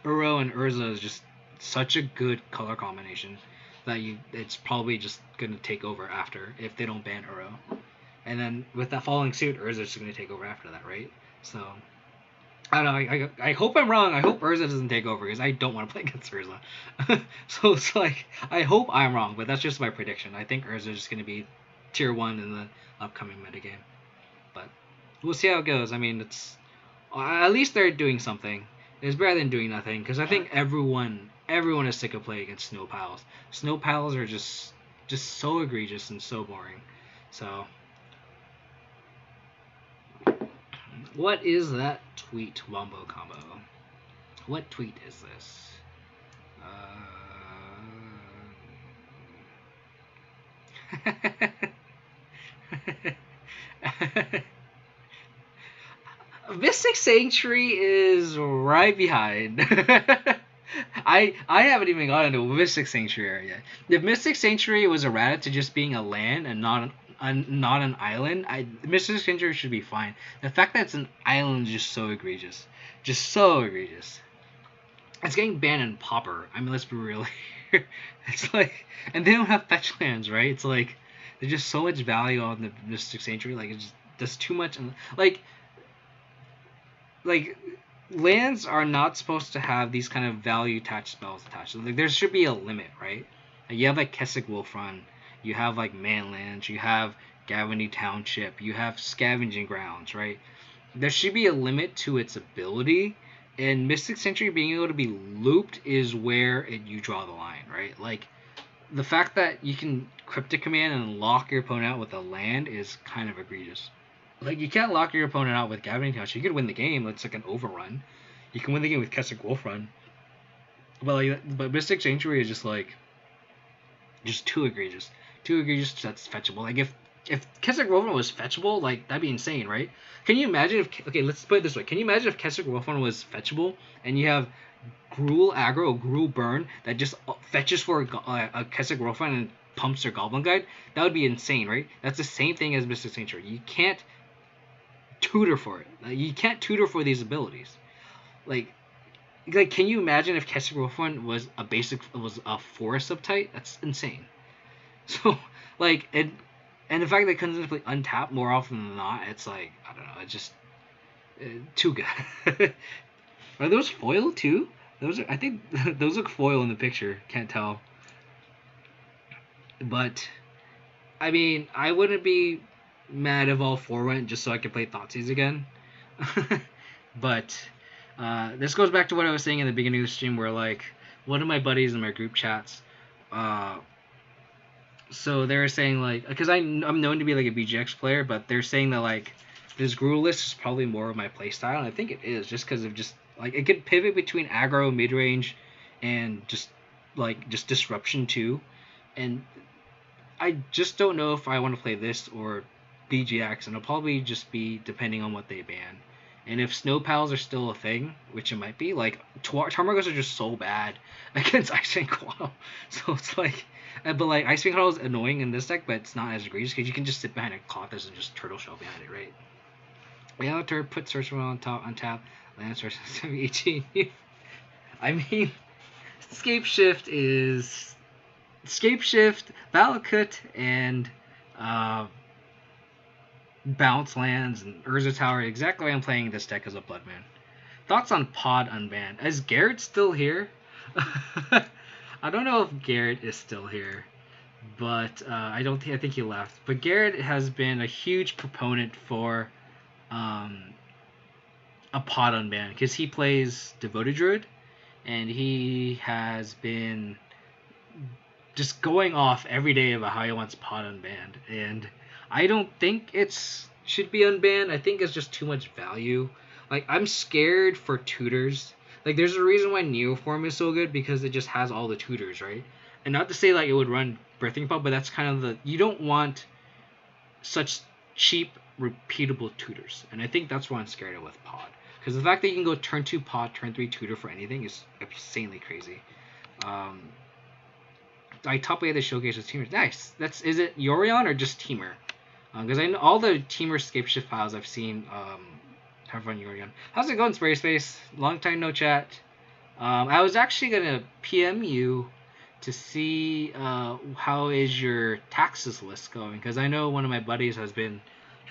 Uro and Urza is just such a good color combination that it's probably just gonna take over after if they don't ban Uro, and then with that following suit, Urza is just gonna take over after that, right? So I don't know. I hope I'm wrong. I hope Urza doesn't take over because I don't want to play against Urza. So it's like I hope I'm wrong, but that's just my prediction. I think Urza is just going to be tier 1 in the upcoming metagame. But we'll see how it goes. I mean, it's at least they're doing something. It's better than doing nothing because I think everyone is sick of playing against snow piles. Snow piles are just so egregious and so boring. So what is that tweet wombo combo? What tweet is this? Mystic Sanctuary is right behind. I haven't even gotten into Mystic Sanctuary yet. If Mystic Sanctuary was errated to just being a land and not an island, Mystic Sanctuary should be fine. The fact that it's an island is just so egregious, just so egregious. It's getting banned in Pauper. I mean, let's be real here. It's like, and they don't have fetch lands, right? It's like there's just so much value on the Mystic Sanctuary. Like it's just there's too much, and like lands are not supposed to have these kind of value attached spells attached. Like there should be a limit, right? Like, you have like Keswick Wolf Run, you have like Manlands, you have Gavany Township, you have Scavenging Grounds, right? There should be a limit to its ability, and Mystic Sanctuary being able to be looped is where you draw the line, right? Like the fact that you can Cryptic Command and lock your opponent out with a land is kind of egregious. Like you can't lock your opponent out with Gavin Township. You could win the game. It's like an overrun. You can win the game with Keswick Wolf Run. But Mystic Sanctuary is just too egregious. Too egregious that's fetchable. Like if Keswick Wolf Run was fetchable, like that'd be insane, right? Can you imagine if let's put it this way. Can you imagine if Keswick Wolf Run was fetchable and you have Gruul aggro or Gruul burn that just fetches for a Keswick Wolf Run and pumps their Goblin Guide? That would be insane, right? That's the same thing as Mystic Sanctuary. You can't tutor for it. You can't tutor for these abilities. Like can you imagine if Keswick Wolf Run was a forest subtype? That's insane. So and the fact that it comes into play untapped more often than not, it's like I don't know, it's just too good. Are those foil too? I think those look foil in the picture. Can't tell. But I mean, I wouldn't be mad if all 4 went just so I could play Thoughtseize again. But this goes back to what I was saying in the beginning of the stream, where like one of my buddies in my group chats, so they were saying like, because I'm known to be like a BGX player, but they're saying that like this Gruul list is probably more of my playstyle, and I think it is just because of just like it could pivot between aggro, mid range, and just disruption too, and I just don't know if I want to play this or BGX, and it'll probably just be depending on what they ban. And if snow pals are still a thing, which it might be, like Tarmogoyfs are just so bad against Ice Wing Koala. So it's like, but like Ice Wing Koala is annoying in this deck, but it's not as egregious because you can just sit behind a Clothis and just turtle shell behind it, right? Yeah, turn put Search on tap, land Search 18. I mean, Scape Shift, Valakut, and Bounce lands and Urza Tower. Exactly why I'm playing this deck as a Bloodman. Thoughts on Pod Unbanned? Is Garrett still here? I don't know if Garrett is still here, but I think he left. But Garrett has been a huge proponent for a Pod Unbanned because he plays Devoted Druid, and he has been just going off every day about how he wants Pod Unbanned, and I don't think it should be unbanned. I think it's just too much value. Like, I'm scared for tutors. Like, there's a reason why Neoform is so good, because it just has all the tutors, right? And not to say, like, it would run Birthing Pod, but that's kind of the... You don't want such cheap, repeatable tutors. And I think that's what I'm scared of with Pod. Because the fact that you can go turn 2 Pod, turn 3 tutor for anything is insanely crazy. I top 8 of the showcase with Teamers. Nice. Is it Yorion or just Teamer? Because I know all the Teamer Scape Shift files I've seen have run Yorion. How's it going, Spray Space? Long time no chat. I was actually gonna PM you to see how is your taxes list going, because I know one of my buddies has been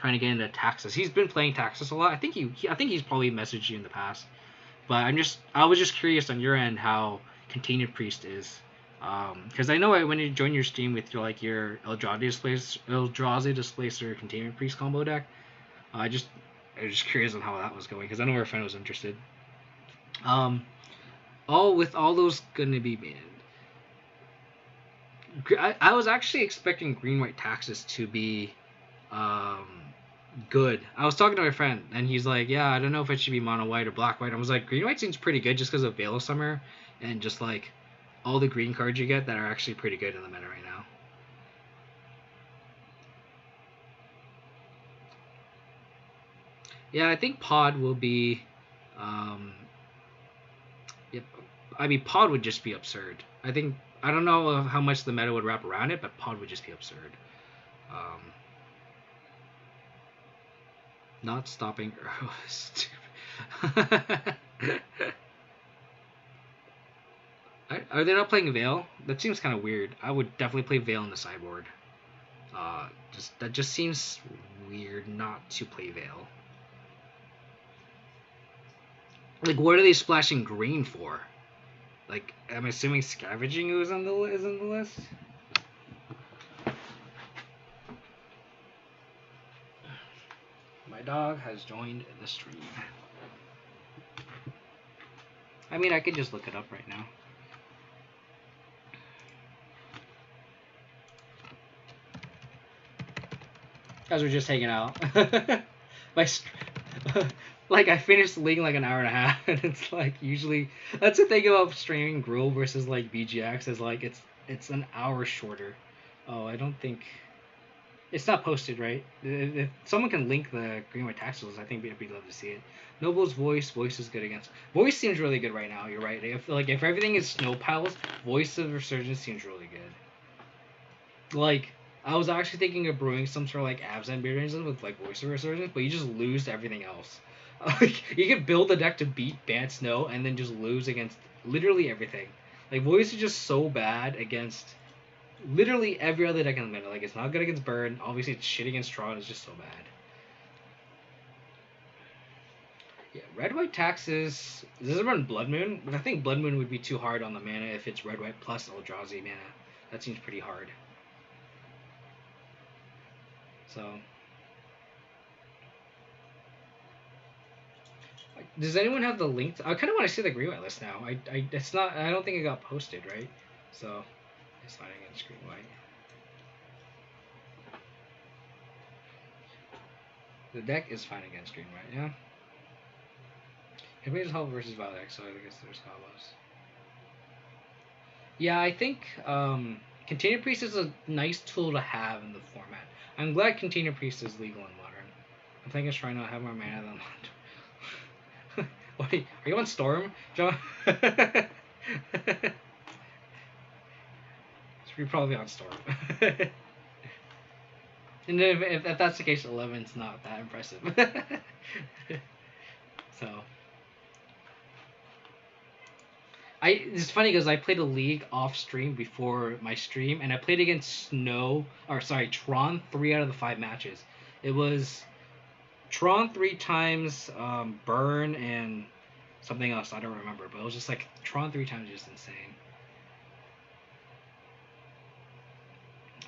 trying to get into Taxus. He's been playing Taxus a lot. I think he's probably messaged you in the past. But I was just curious on your end how Container Priest is. Because I know when you join your stream with your Eldrazi Displacer Container Priest combo deck, I was just curious on how that was going because I know our friend was interested. All those gonna be banned. I was actually expecting Green White Taxus to be good. I was talking to my friend and he's like, yeah, I don't know if it should be mono white or black white. I was like, Green White seems pretty good just because of Veil of Summer and just like all the green cards you get that are actually pretty good in the meta right now. Yeah, I think Pod will be. Yep. I mean, Pod would just be absurd. I don't know how much the meta would wrap around it, but Pod would just be absurd. Not stopping. Oh, stupid. Are they not playing Veil? That seems kind of weird. I would definitely play Veil in the sideboard. That just seems weird not to play Veil. Like, what are they splashing green for? Like, I'm assuming Scavenging is on the list. My dog has joined the stream. I mean, I could just look it up right now. Guys, we're just hanging out. Like, I finished the league in like an hour and a half, and it's like usually that's the thing about streaming Gruul versus like BGX is like it's an hour shorter. Oh, I don't think it's not posted, right? If someone can link the Green White Taxels, I think we'd love to see it. Noble's voice is good against. Voice seems really good right now. You're right. If everything is snow piles, Voice of Resurgence seems really good. Like, I was actually thinking of brewing some sort of like Abzan Midrange with like Voice of Resurgence, but you just lose to everything else. You can build a deck to beat Ban Snow and then just lose against literally everything. Like, Voice is just so bad against literally every other deck in the meta. Like, it's not good against Burn. Obviously, it's shit against Tron. It's just so bad. Yeah, Red White Taxes. Does it run Blood Moon? But I think Blood Moon would be too hard on the mana if it's Red White plus Eldrazi mana. That seems pretty hard. So, does anyone have the link? I kind of want to see the Green White list now. It's not. I don't think it got posted, right? So, it's fighting against Green White. The deck is fine against Green White, yeah. It Help versus Violet, so I guess there's combos. Yeah, I think Container Priest is a nice tool to have in the format. I'm glad Container Priest is legal in Modern. I think it's trying to have more mana than Modern. Wait, are you on Storm, John? You're probably on Storm. And if that's the case, 11's not that impressive. So, it's funny because I played a league off stream before my stream, and I played against Tron 3 out of the 5 matches. It was Tron 3 times, Burn, and something else I don't remember, but it was just like Tron 3 times, just insane.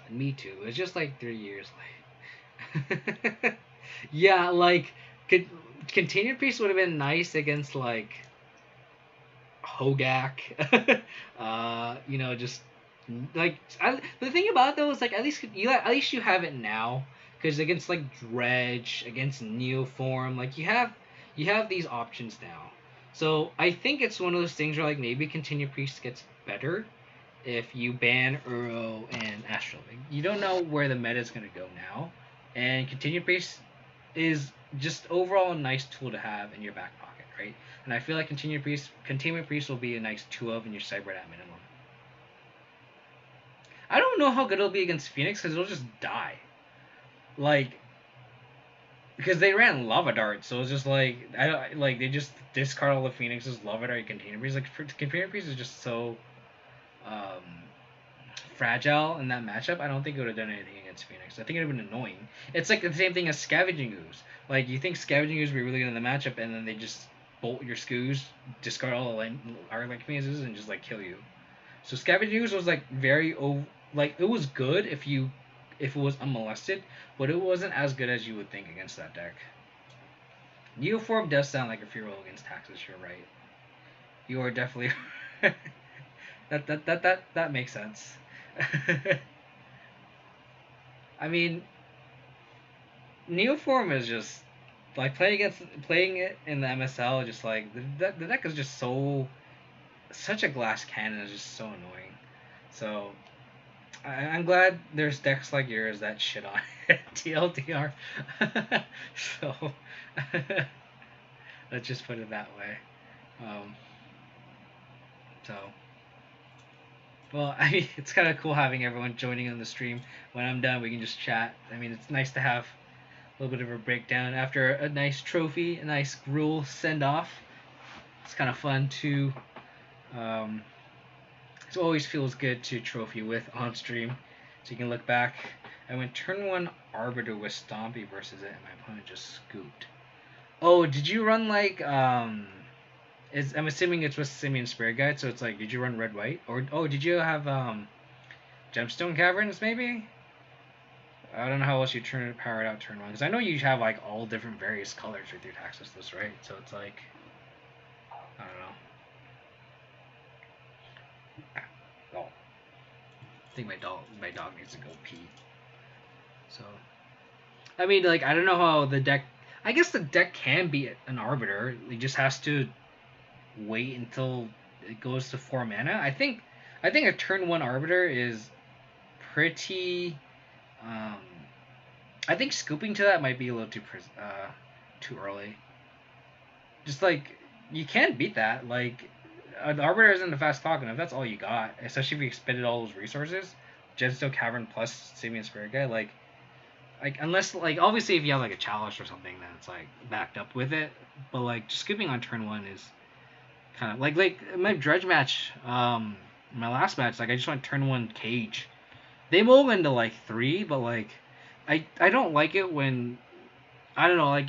And me too. It's just like 3 years late. Yeah, like Container Priest would have been nice against like Hogak. Just like the thing about it, though, is like at least you have it now, because against like Dredge, against Neoform, like you have these options now. So I think it's one of those things where like maybe Container Priest gets better if you ban Uro and Astral. Like, you don't know where the meta is gonna go now, and Container Priest is just overall a nice tool to have in your back pocket, right? And I feel like Containment Priest will be a nice 2-of in your sideboard at minimum. I don't know how good it'll be against Phoenix because it'll just die. Like, because they ran Lava Dart, so it's just like they just discard all the Phoenix's Lava Dart Container Priest. Like, Container Priest is just so fragile in that matchup. I don't think it would have done anything against against Phoenix. I think it would have been annoying. It's like the same thing as Scavenging Ooze. Like, you think Scavenging Ooze would be really good in the matchup, and then they just bolt your Skoos, discard all the Arc Phoenixes, and just like kill you. So Scavenging Ooze was like like it was good if it was unmolested, but it wasn't as good as you would think against that deck. Neoform does sound like a free roll against Taxes. You're right. You are definitely that makes sense. I mean, Neoform is just like playing it in the MSL. Just like the deck is just such a glass cannon is just so annoying. So I'm glad there's decks like yours that shit on it. TLDR. So let's just put it that way. So, well, I mean, it's kind of cool having everyone joining on the stream. When I'm done, we can just chat. I mean, it's nice to have a little bit of a breakdown after a nice trophy, a nice Gruul send-off. It's kind of fun to. It always feels good to trophy with on stream, so you can look back. I went turn 1 Arbiter with Stompy versus it, and my opponent just scooped. Oh, did you run like I'm assuming it's with Simian Spirit Guide, so it's like, did you run red white, or did you have Gemstone Caverns maybe? I don't know how else you power it out turn 1, because I know you have like all different various colors with your Taxus list, right? So it's like, I don't know. Oh, I think my dog needs to go pee. So, I mean, like, I don't know how the deck. I guess the deck can be an Arbiter. It just has to wait until it goes to 4 mana. I think a turn 1 Arbiter is pretty. I think scooping to that might be a little too early. Just like, you can't beat that. Like, an Arbiter isn't a fast talk enough. That's all you got, especially if you expended all those resources. Gemstone Cavern plus Simian Spirit Guy, like unless, like, obviously if you have like a Chalice or something, then it's like backed up with it. But like, just scooping on turn 1 is kind of like my Dredge match, my last match. Like, I just went turn 1 Cage. They move into like 3, but like, I don't like it when, I don't know, like,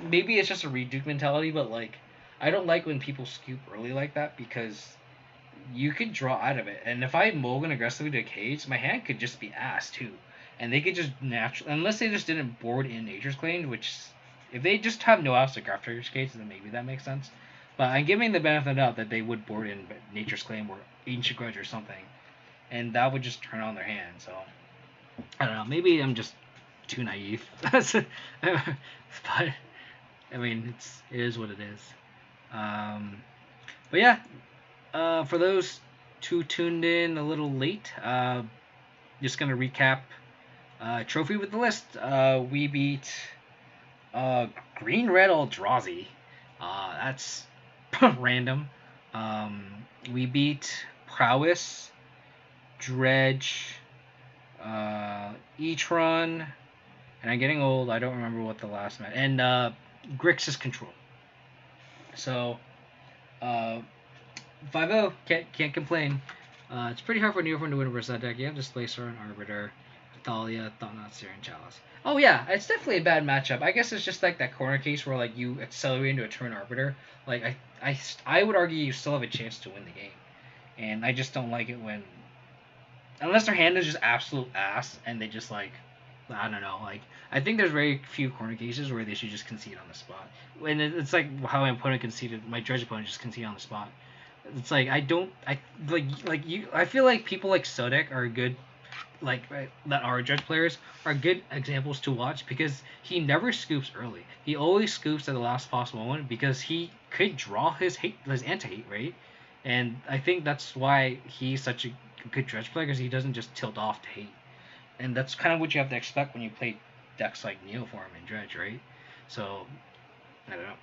maybe it's just a reduke mentality, but like, I don't like when people scoop early like that, because you could draw out of it. And if I mulligan aggressively to Cage, my hand could just be ass too. And they could just naturally, unless they just didn't board in Nature's Claim, which, if they just have no outs to graph Nature's Cage, then maybe that makes sense. But I'm giving the benefit of the doubt that they would board in Nature's Claim or Ancient Grudge or something, and that would just turn on their hand. So, I don't know, maybe I'm just too naive. But, I mean, it is what it is. But yeah, for those who tuned in a little late, just going to recap trophy with the list. We beat Green Red Eldrazi. That's random. We beat Prowess, Dredge, E-Tron, and I'm getting old. I don't remember what the last match. And Grixis Control. So 5-0, can't complain. It's pretty hard for Neoform to win versus that deck. You have Displacer and Arbiter, Thalia, Thought-Knot, Seer, and Chalice. Oh yeah, it's definitely a bad matchup. I guess it's just like that corner case where like you accelerate into a turn Arbiter. Like, I would argue you still have a chance to win the game, and I just don't like it when, unless their hand is just absolute ass and they just like, I don't know, like, I think there's very few corner cases where they should just concede on the spot. And it's like how my opponent conceded, my Dredge opponent just conceded on the spot. It's like, I feel like people like Sodek are good, like, that are Dredge players are good examples to watch, because he never scoops early. He always scoops at the last possible moment because he could draw his anti-hate, right? And I think that's why he's such a good Dredge player, because he doesn't just tilt off to hate. And that's kind of what you have to expect when you play decks like Neoform and Dredge, right? So, I don't know.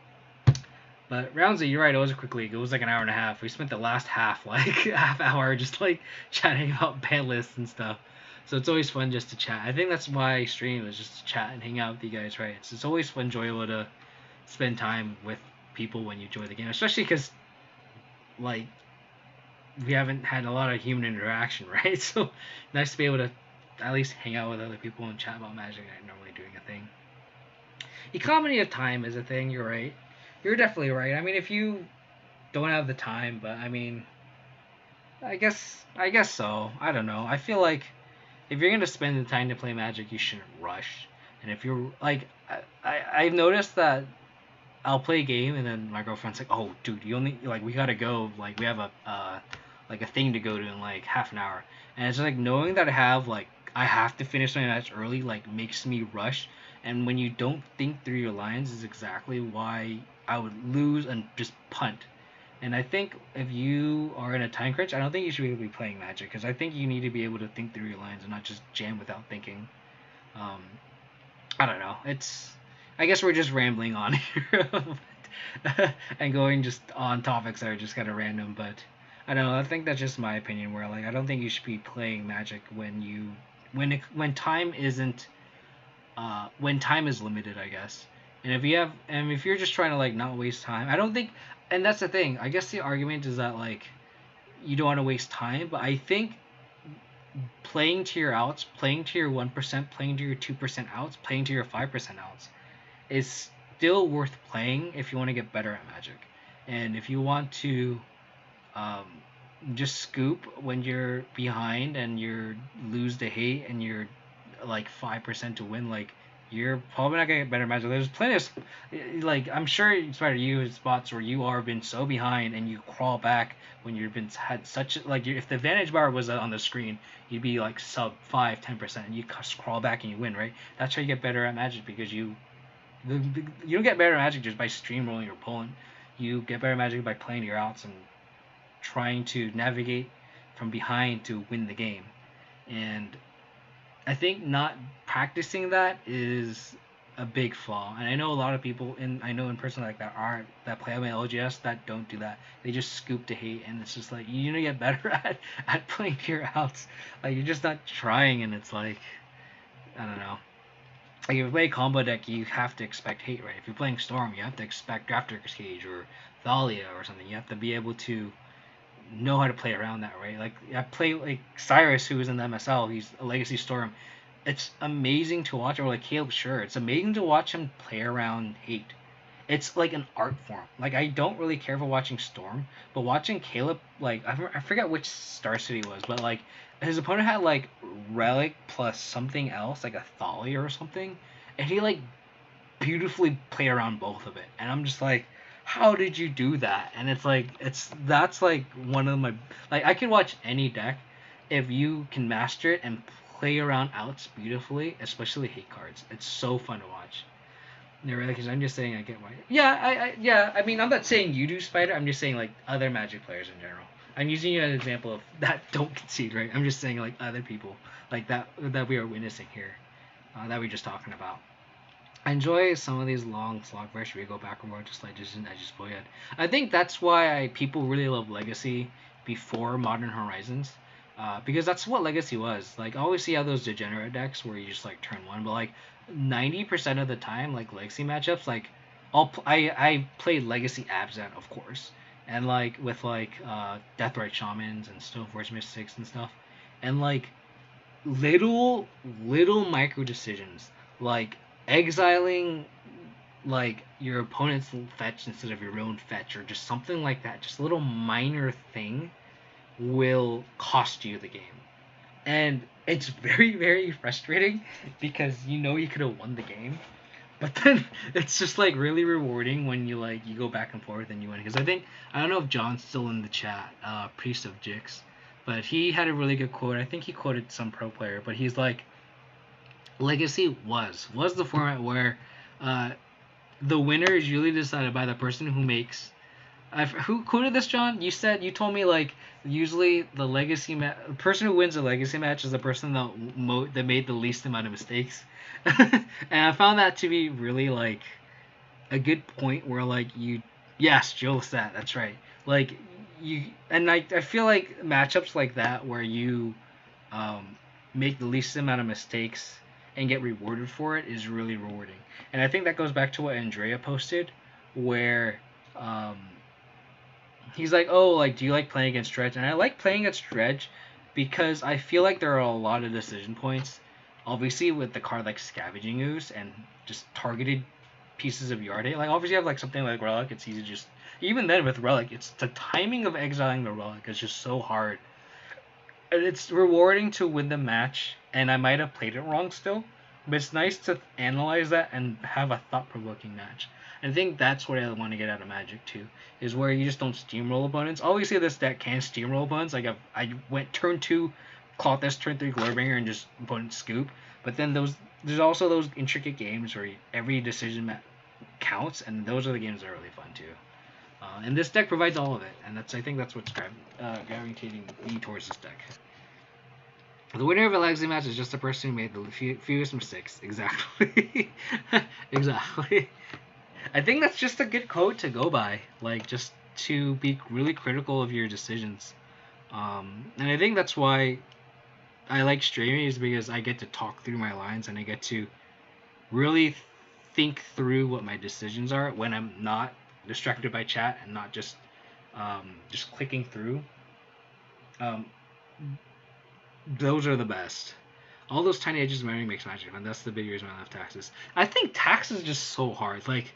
But Roundzy, you're right, it was a quick league. It was like an hour and a half. We spent the last half hour just like chatting about ban lists and stuff. So it's always fun just to chat. I think that's why I stream, is just to chat and hang out with you guys, right? It's always enjoyable to spend time with people when you enjoy the game, especially because, like, we haven't had a lot of human interaction, right? So nice to be able to, at least hang out with other people and chat about Magic. I'm normally doing a thing. Economy of time is a thing. You're right. You're definitely right. I mean, if you don't have the time, but I mean, I guess so. I don't know. I feel like if you're gonna spend the time to play Magic, you shouldn't rush. And if you're like, I've noticed that I'll play a game and then my girlfriend's like, "Oh, dude, you only like we gotta go. Like we have a like a thing to go to in like half an hour." And it's like knowing that I have to finish my match early like makes me rush. And when you don't think through your lines is exactly why I would lose and just punt. And I think if you are in a time crunch, I don't think you should be playing Magic because I think you need to be able to think through your lines and not just jam without thinking. Um, I don't know. I guess we're just rambling on here and going just on topics that are just kind of random. But I don't know. I think that's just my opinion. Where like I don't think you should be playing Magic when time isn't when time is limited. I guess. And if you're just trying to like not waste time, I don't think. And that's the thing. I guess the argument is that like you don't want to waste time, but I think playing to your outs, playing to your 1%, playing to your 2% outs, playing to your 5% outs is still worth playing if you want to get better at Magic. And if you want to um, just scoop when you're behind and you lose the hate and you're like 5% to win, like you're probably not gonna get better Magic. There's plenty of like I'm sure Spider you have spots where you are been so behind and you crawl back when you've been had such like if the advantage bar was on the screen, you'd be like sub 5-10% and you just crawl back and you win, right? That's how you get better at Magic because you don't get better at Magic just by streamrolling your opponent. You get better at Magic by playing your outs and trying to navigate from behind to win the game. And I think not practicing that is a big flaw. And I know a lot of people in person like that play on my LGS that don't do that. They just scoop to hate and it's just like you need to get better at playing your outs. Like you're just not trying and it's like I don't know. Like if you play a combo deck, you have to expect hate, right? If you're playing Storm, you have to expect Drafter's Cage or Thalia or something. You have to be able to know how to play around that, right? Like I play like Cyrus, who is in the MSL. He's a Legacy Storm. It's amazing to watch. Or like Caleb, sure, it's amazing to watch him play around hate. It's like an art form. Like I don't really care for watching Storm, but watching Caleb, like I forget which Star City was, but like his opponent had like Relic plus something else, like a Thalia or something, and he like beautifully played around both of it, and I'm just like, how did you do that? And it's like that's like one of my like I can watch any deck if you can master it and play around outs beautifully, especially hate cards. It's so fun to watch. Yeah, really, because I'm just saying I get why. Yeah. I mean, I'm not saying you do Spider. I'm just saying like other Magic players in general. I'm using you as an example of that don't concede, right? I'm just saying like other people like that we are witnessing here, that we're just talking about. I enjoy some of these long slog bursts where you go back and forth just like just I just voyed. I think that's why people really love Legacy before Modern Horizons, because that's what Legacy was. Like I always see how those degenerate decks where you just like turn one, but like 90% of the time, like Legacy matchups, like I played Legacy Abzan of course, and like with like Deathrite Shamans and Stoneforge Mystics and stuff, and like little micro decisions like exiling like your opponent's fetch instead of your own fetch or just something like that, just a little minor thing will cost you the game. And it's very frustrating because you know you could have won the game, but then it's just like really rewarding when you go back and forth and you win. Because I don't know if John's still in the chat, Priest of Jix, but he had a really good quote. I think he quoted some pro player, but he's like, Legacy was the format where the winner is usually decided by the person who makes. Who quoted this, John? You told me like usually the person who wins a legacy match is the person that made the least amount of mistakes, and I found that to be really like a good point where like yes, Joe Stat, that's right. Like I feel like matchups like that where you make the least amount of mistakes and get rewarded for it is really rewarding. And I think that goes back to what Andrea posted, where he's like, oh, like, do you like playing against Dredge? And I like playing against Dredge because I feel like there are a lot of decision points. Obviously, with the card like Scavenging Ooze and just targeted pieces of yard hate. Like obviously, you have like something like Relic. It's easy to just even then with Relic, it's the timing of exiling the Relic is just so hard. And it's rewarding to win the match, and I might have played it wrong still, but it's nice to analyze that and have a thought-provoking match. And I think that's what I want to get out of Magic too, is where you just don't steamroll opponents. Obviously, this deck can steamroll opponents. Like I went turn 2, caught this turn 3 Glorbringer and just opponent scoop. But then there's also those intricate games where every decision counts, and those are the games that are really fun too. And this deck provides all of it, and I think that's what's gravitating me towards this deck. The winner of a legacy match is just the person who made the fewest mistakes. Exactly. Exactly. I think that's just a good quote to go by. Like, just to be really critical of your decisions. And I think that's why I like streaming, is because I get to talk through my lines and I get to really think through what my decisions are when I'm not distracted by chat and not just clicking through. Those are the best. All those tiny edges of memory makes Magic fun. That's the big reason I love taxes. I think taxes is just so hard. Like,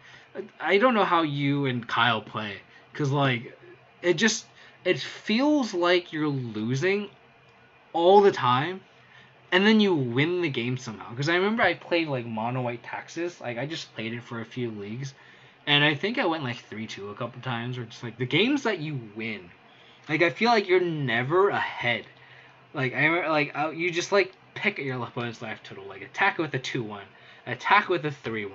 I don't know how you and Kyle play, because like it feels like you're losing all the time, and then you win the game somehow. Because I remember I played like mono white taxes. Like I just played it for a few leagues, and I think I went like 3-2 a couple times. Or just like the games that you win, like I feel like you're never ahead. Like I remember, like you just like pick at your opponent's life total, like attack with a 2-1, attack with a 3-1,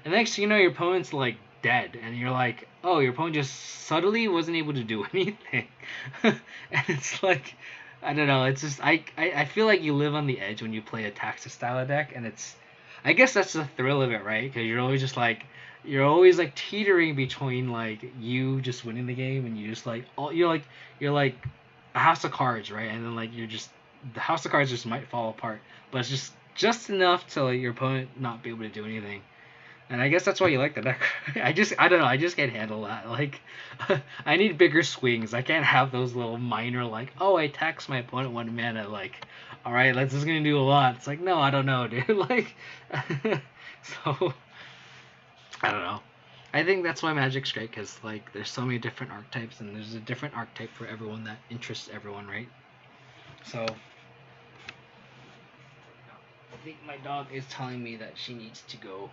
and next thing you know your opponent's like dead, and you're like, oh, your opponent just subtly wasn't able to do anything, and it's like, I don't know, it's just I feel like you live on the edge when you play a Taxes style deck, and it's, I guess that's the thrill of it, right? Because you're always like teetering between like you just winning the game and you just like you're like a house of cards, right? And then like the house of cards just might fall apart, but it's just enough to like your opponent not be able to do anything. And I guess that's why you like the deck. I don't know, I just can't handle that. Like I need bigger swings. I can't have those little minor like, oh, I tax my opponent 1 mana, like, all right, this is gonna do a lot. It's like, no, I don't know, dude. Like so I don't know. I think that's why Magic's great, because like there's so many different archetypes, and there's a different archetype for everyone that interests everyone, right? So I think my dog is telling me that she needs to go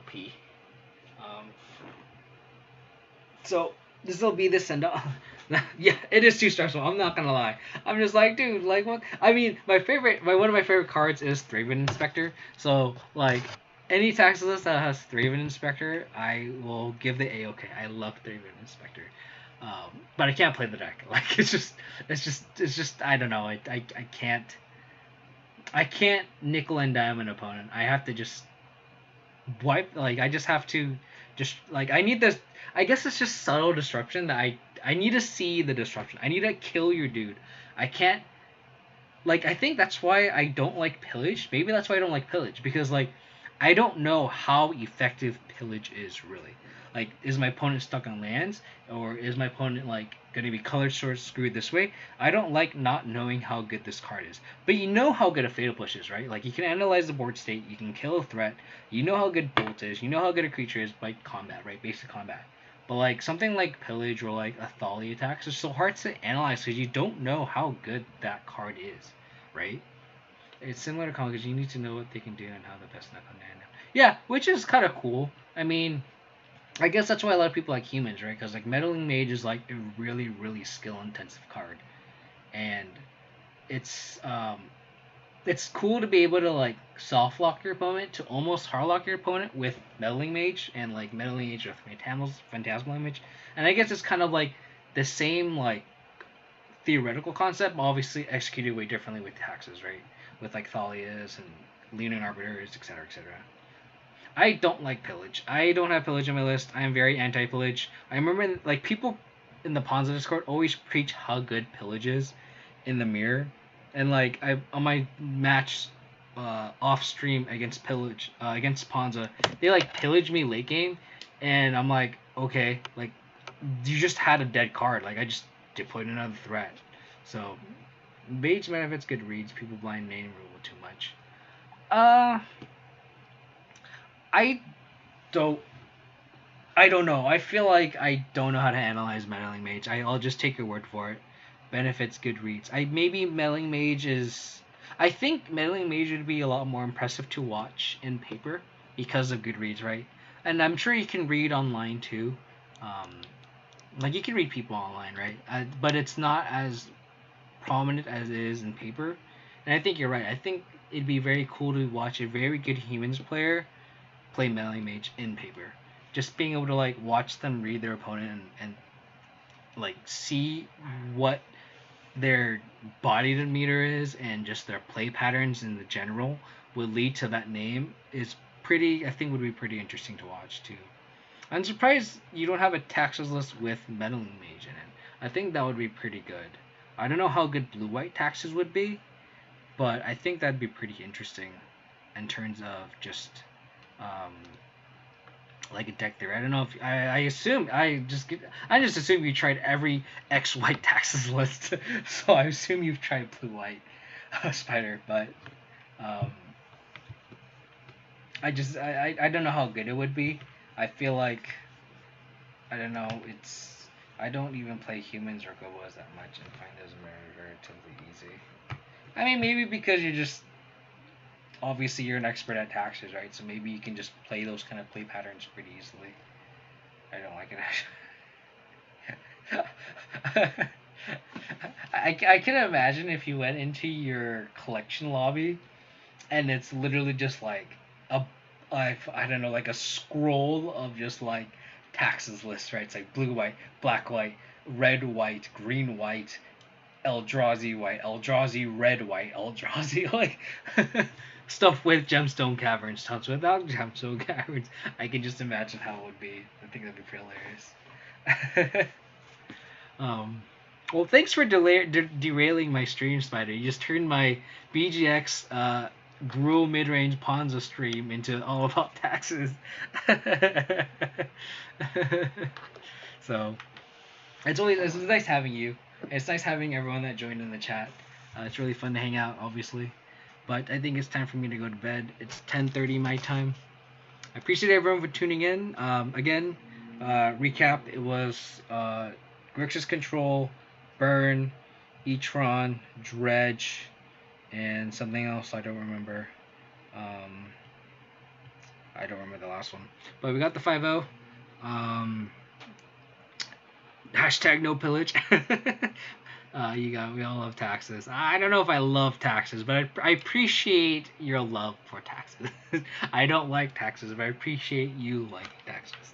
pee. So this will be the send off. Yeah, it is too stressful. I'm not gonna lie. I'm just like, dude, like what? I mean, one of my favorite cards is Thraven Inspector. So like, any tax list that has Thraven Inspector, I will give the A-OK. I love Thraven Inspector. But I can't play the deck. Like it's just I don't know. I can't nickel and dime an opponent. I have to just wipe. Like I just have to just like I need this. I guess it's just subtle disruption that I need to see the disruption. I need to kill your dude. I can't. Like I think that's why I don't like pillage. Maybe that's why I don't like pillage, because like I don't know how effective pillage is really. Like, is my opponent stuck on lands, or is my opponent like going to be colored short screwed this way? I don't like not knowing how good this card is. But you know how good a Fatal Push is, right? Like you can analyze the board state, you can kill a threat, you know how good Bolt is, you know how good a creature is by combat, right? Basic combat. But like something like Pillage or like a Thali attacks is so hard to analyze because you don't know how good that card is, right? It's similar to Kong because you need to know what they can do and how the best net on them. Yeah, which is kind of cool. I mean, I guess that's why a lot of people like humans, right? Because like Meddling Mage is like a really, really skill-intensive card, and it's cool to be able to like soft lock your opponent to almost hard lock your opponent with Meddling Mage and like Meddling Mage with Phantasmal Image, and I guess it's kind of like the same like theoretical concept, but obviously executed way differently with taxes, right? With like Thalias and Leonin Arbiters, etc., etc. I don't like pillage. I don't have pillage on my list. I am very anti-pillage. I remember like people in the Ponza Discord always preach how good pillage is in the mirror, and like I on my match off stream against pillage against Ponza, they like pillage me late game, and I'm like, okay, like you just had a dead card. Like I just deployed another threat, so Mage benefits good reads. People blind name rule too much. Uh, I don't. I don't know. I feel like I don't know how to analyze meddling mage. I'll just take your word for it. Benefits good reads. Maybe meddling mage is. I think meddling mage would be a lot more impressive to watch in paper because of good reads, right? And I'm sure you can read online too. Um, like you can read people online, right? But it's not as prominent as it is in paper. And I think you're right. I think it'd be very cool to watch a very good humans player play melee mage in paper. Just being able to like watch them read their opponent and like see what their body meter is and just their play patterns in the general would lead to that name is pretty. I think would be pretty interesting to watch too. I'm surprised you don't have a taxes list with meddling mage in it. I think that would be pretty good. I don't know how good blue white taxes would be, but I think that'd be pretty interesting in terms of just um, like a deck theory. I don't know if I assume I just assume you tried every X white taxes list, so I assume you've tried blue white spider, but um, I don't know how good it would be. I feel like I don't know. I don't even play humans or gobos that much and find those relatively easy. I mean, maybe because you're just obviously you're an expert at taxes, right? So maybe you can just play those kind of play patterns pretty easily. I don't like it actually. I can imagine if you went into your collection lobby and it's literally just like a I don't know, like a scroll of just like taxes lists, right? It's like blue white, black white, red white, green white, Eldrazi white, Eldrazi red white, Eldrazi like stuff with gemstone caverns, stuff without gemstone caverns. I can just imagine how it would be. I think that'd be pretty hilarious. um, well, thanks for derailing my stream, Spider. You just turned my BGX Gruul Midrange Ponza stream into all about taxes. So it's nice having you. It's nice having everyone that joined in the chat. It's really fun to hang out, obviously. But I think it's time for me to go to bed. It's 10:30 my time. I appreciate everyone for tuning in. Again, recap. It was Grixis Control, Burn, Etron, Dredge, and something else I don't remember. I don't remember the last one. But we got the 5-0. Hashtag no pillage. We all love taxes. I don't know if I love taxes, but I appreciate your love for taxes. I don't like taxes, but I appreciate you liking taxes.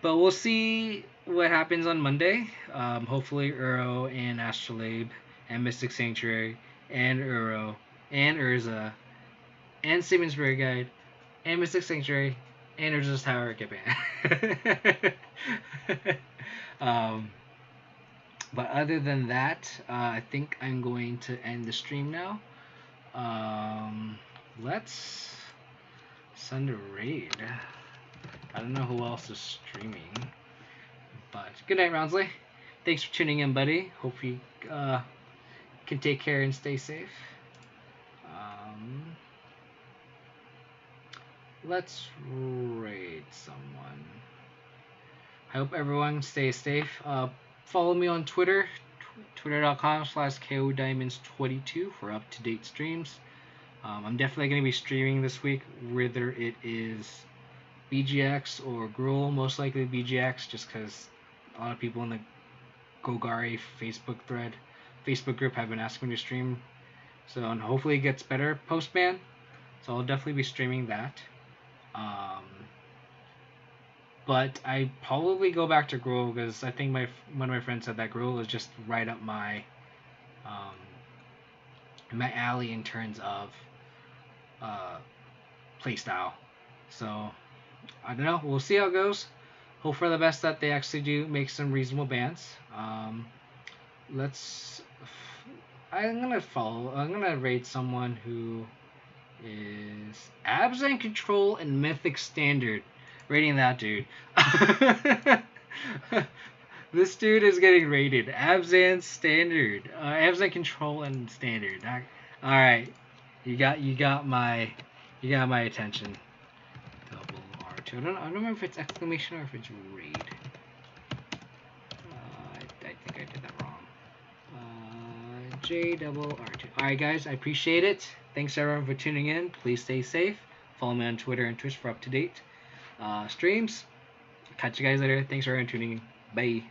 But we'll see what happens on Monday. Hopefully Uro and Astrolabe and Mystic Sanctuary and Uro and Urza and Siemens Guide and Mystic Sanctuary and Urza's Tower get banned. But other than that, I think I'm going to end the stream now. Let's send a raid. I don't know who else is streaming. But good night, Rounsley. Thanks for tuning in, buddy. Hope you can take care and stay safe. Let's raid someone. I hope everyone stays safe. Follow me on Twitter, twitter.com/KODiamonds22 for up-to-date streams. I'm definitely going to be streaming this week, whether it is BGX or Gruul, most likely BGX, just because a lot of people in the Gogari Facebook group have been asking me to stream. So, and hopefully it gets better post-ban. So I'll definitely be streaming that. But I probably go back to Gruul because I think one of my friends said that Gruul is just right up my alley in terms of playstyle. So I don't know. We'll see how it goes. Hope for the best that they actually do make some reasonable bans. I'm gonna raid someone who is Abs and Control and Mythic Standard. Rating that dude. This dude is getting rated. Abs and standard. Abs and control and standard. All right. You got my attention. Double R2. I don't remember if it's exclamation or if it's raid. I think I did that wrong. J double R2. Alright guys, I appreciate it. Thanks everyone for tuning in. Please stay safe. Follow me on Twitter and Twitch for up-to-date streams. Catch you guys later. Thanks everyone for tuning in. Bye.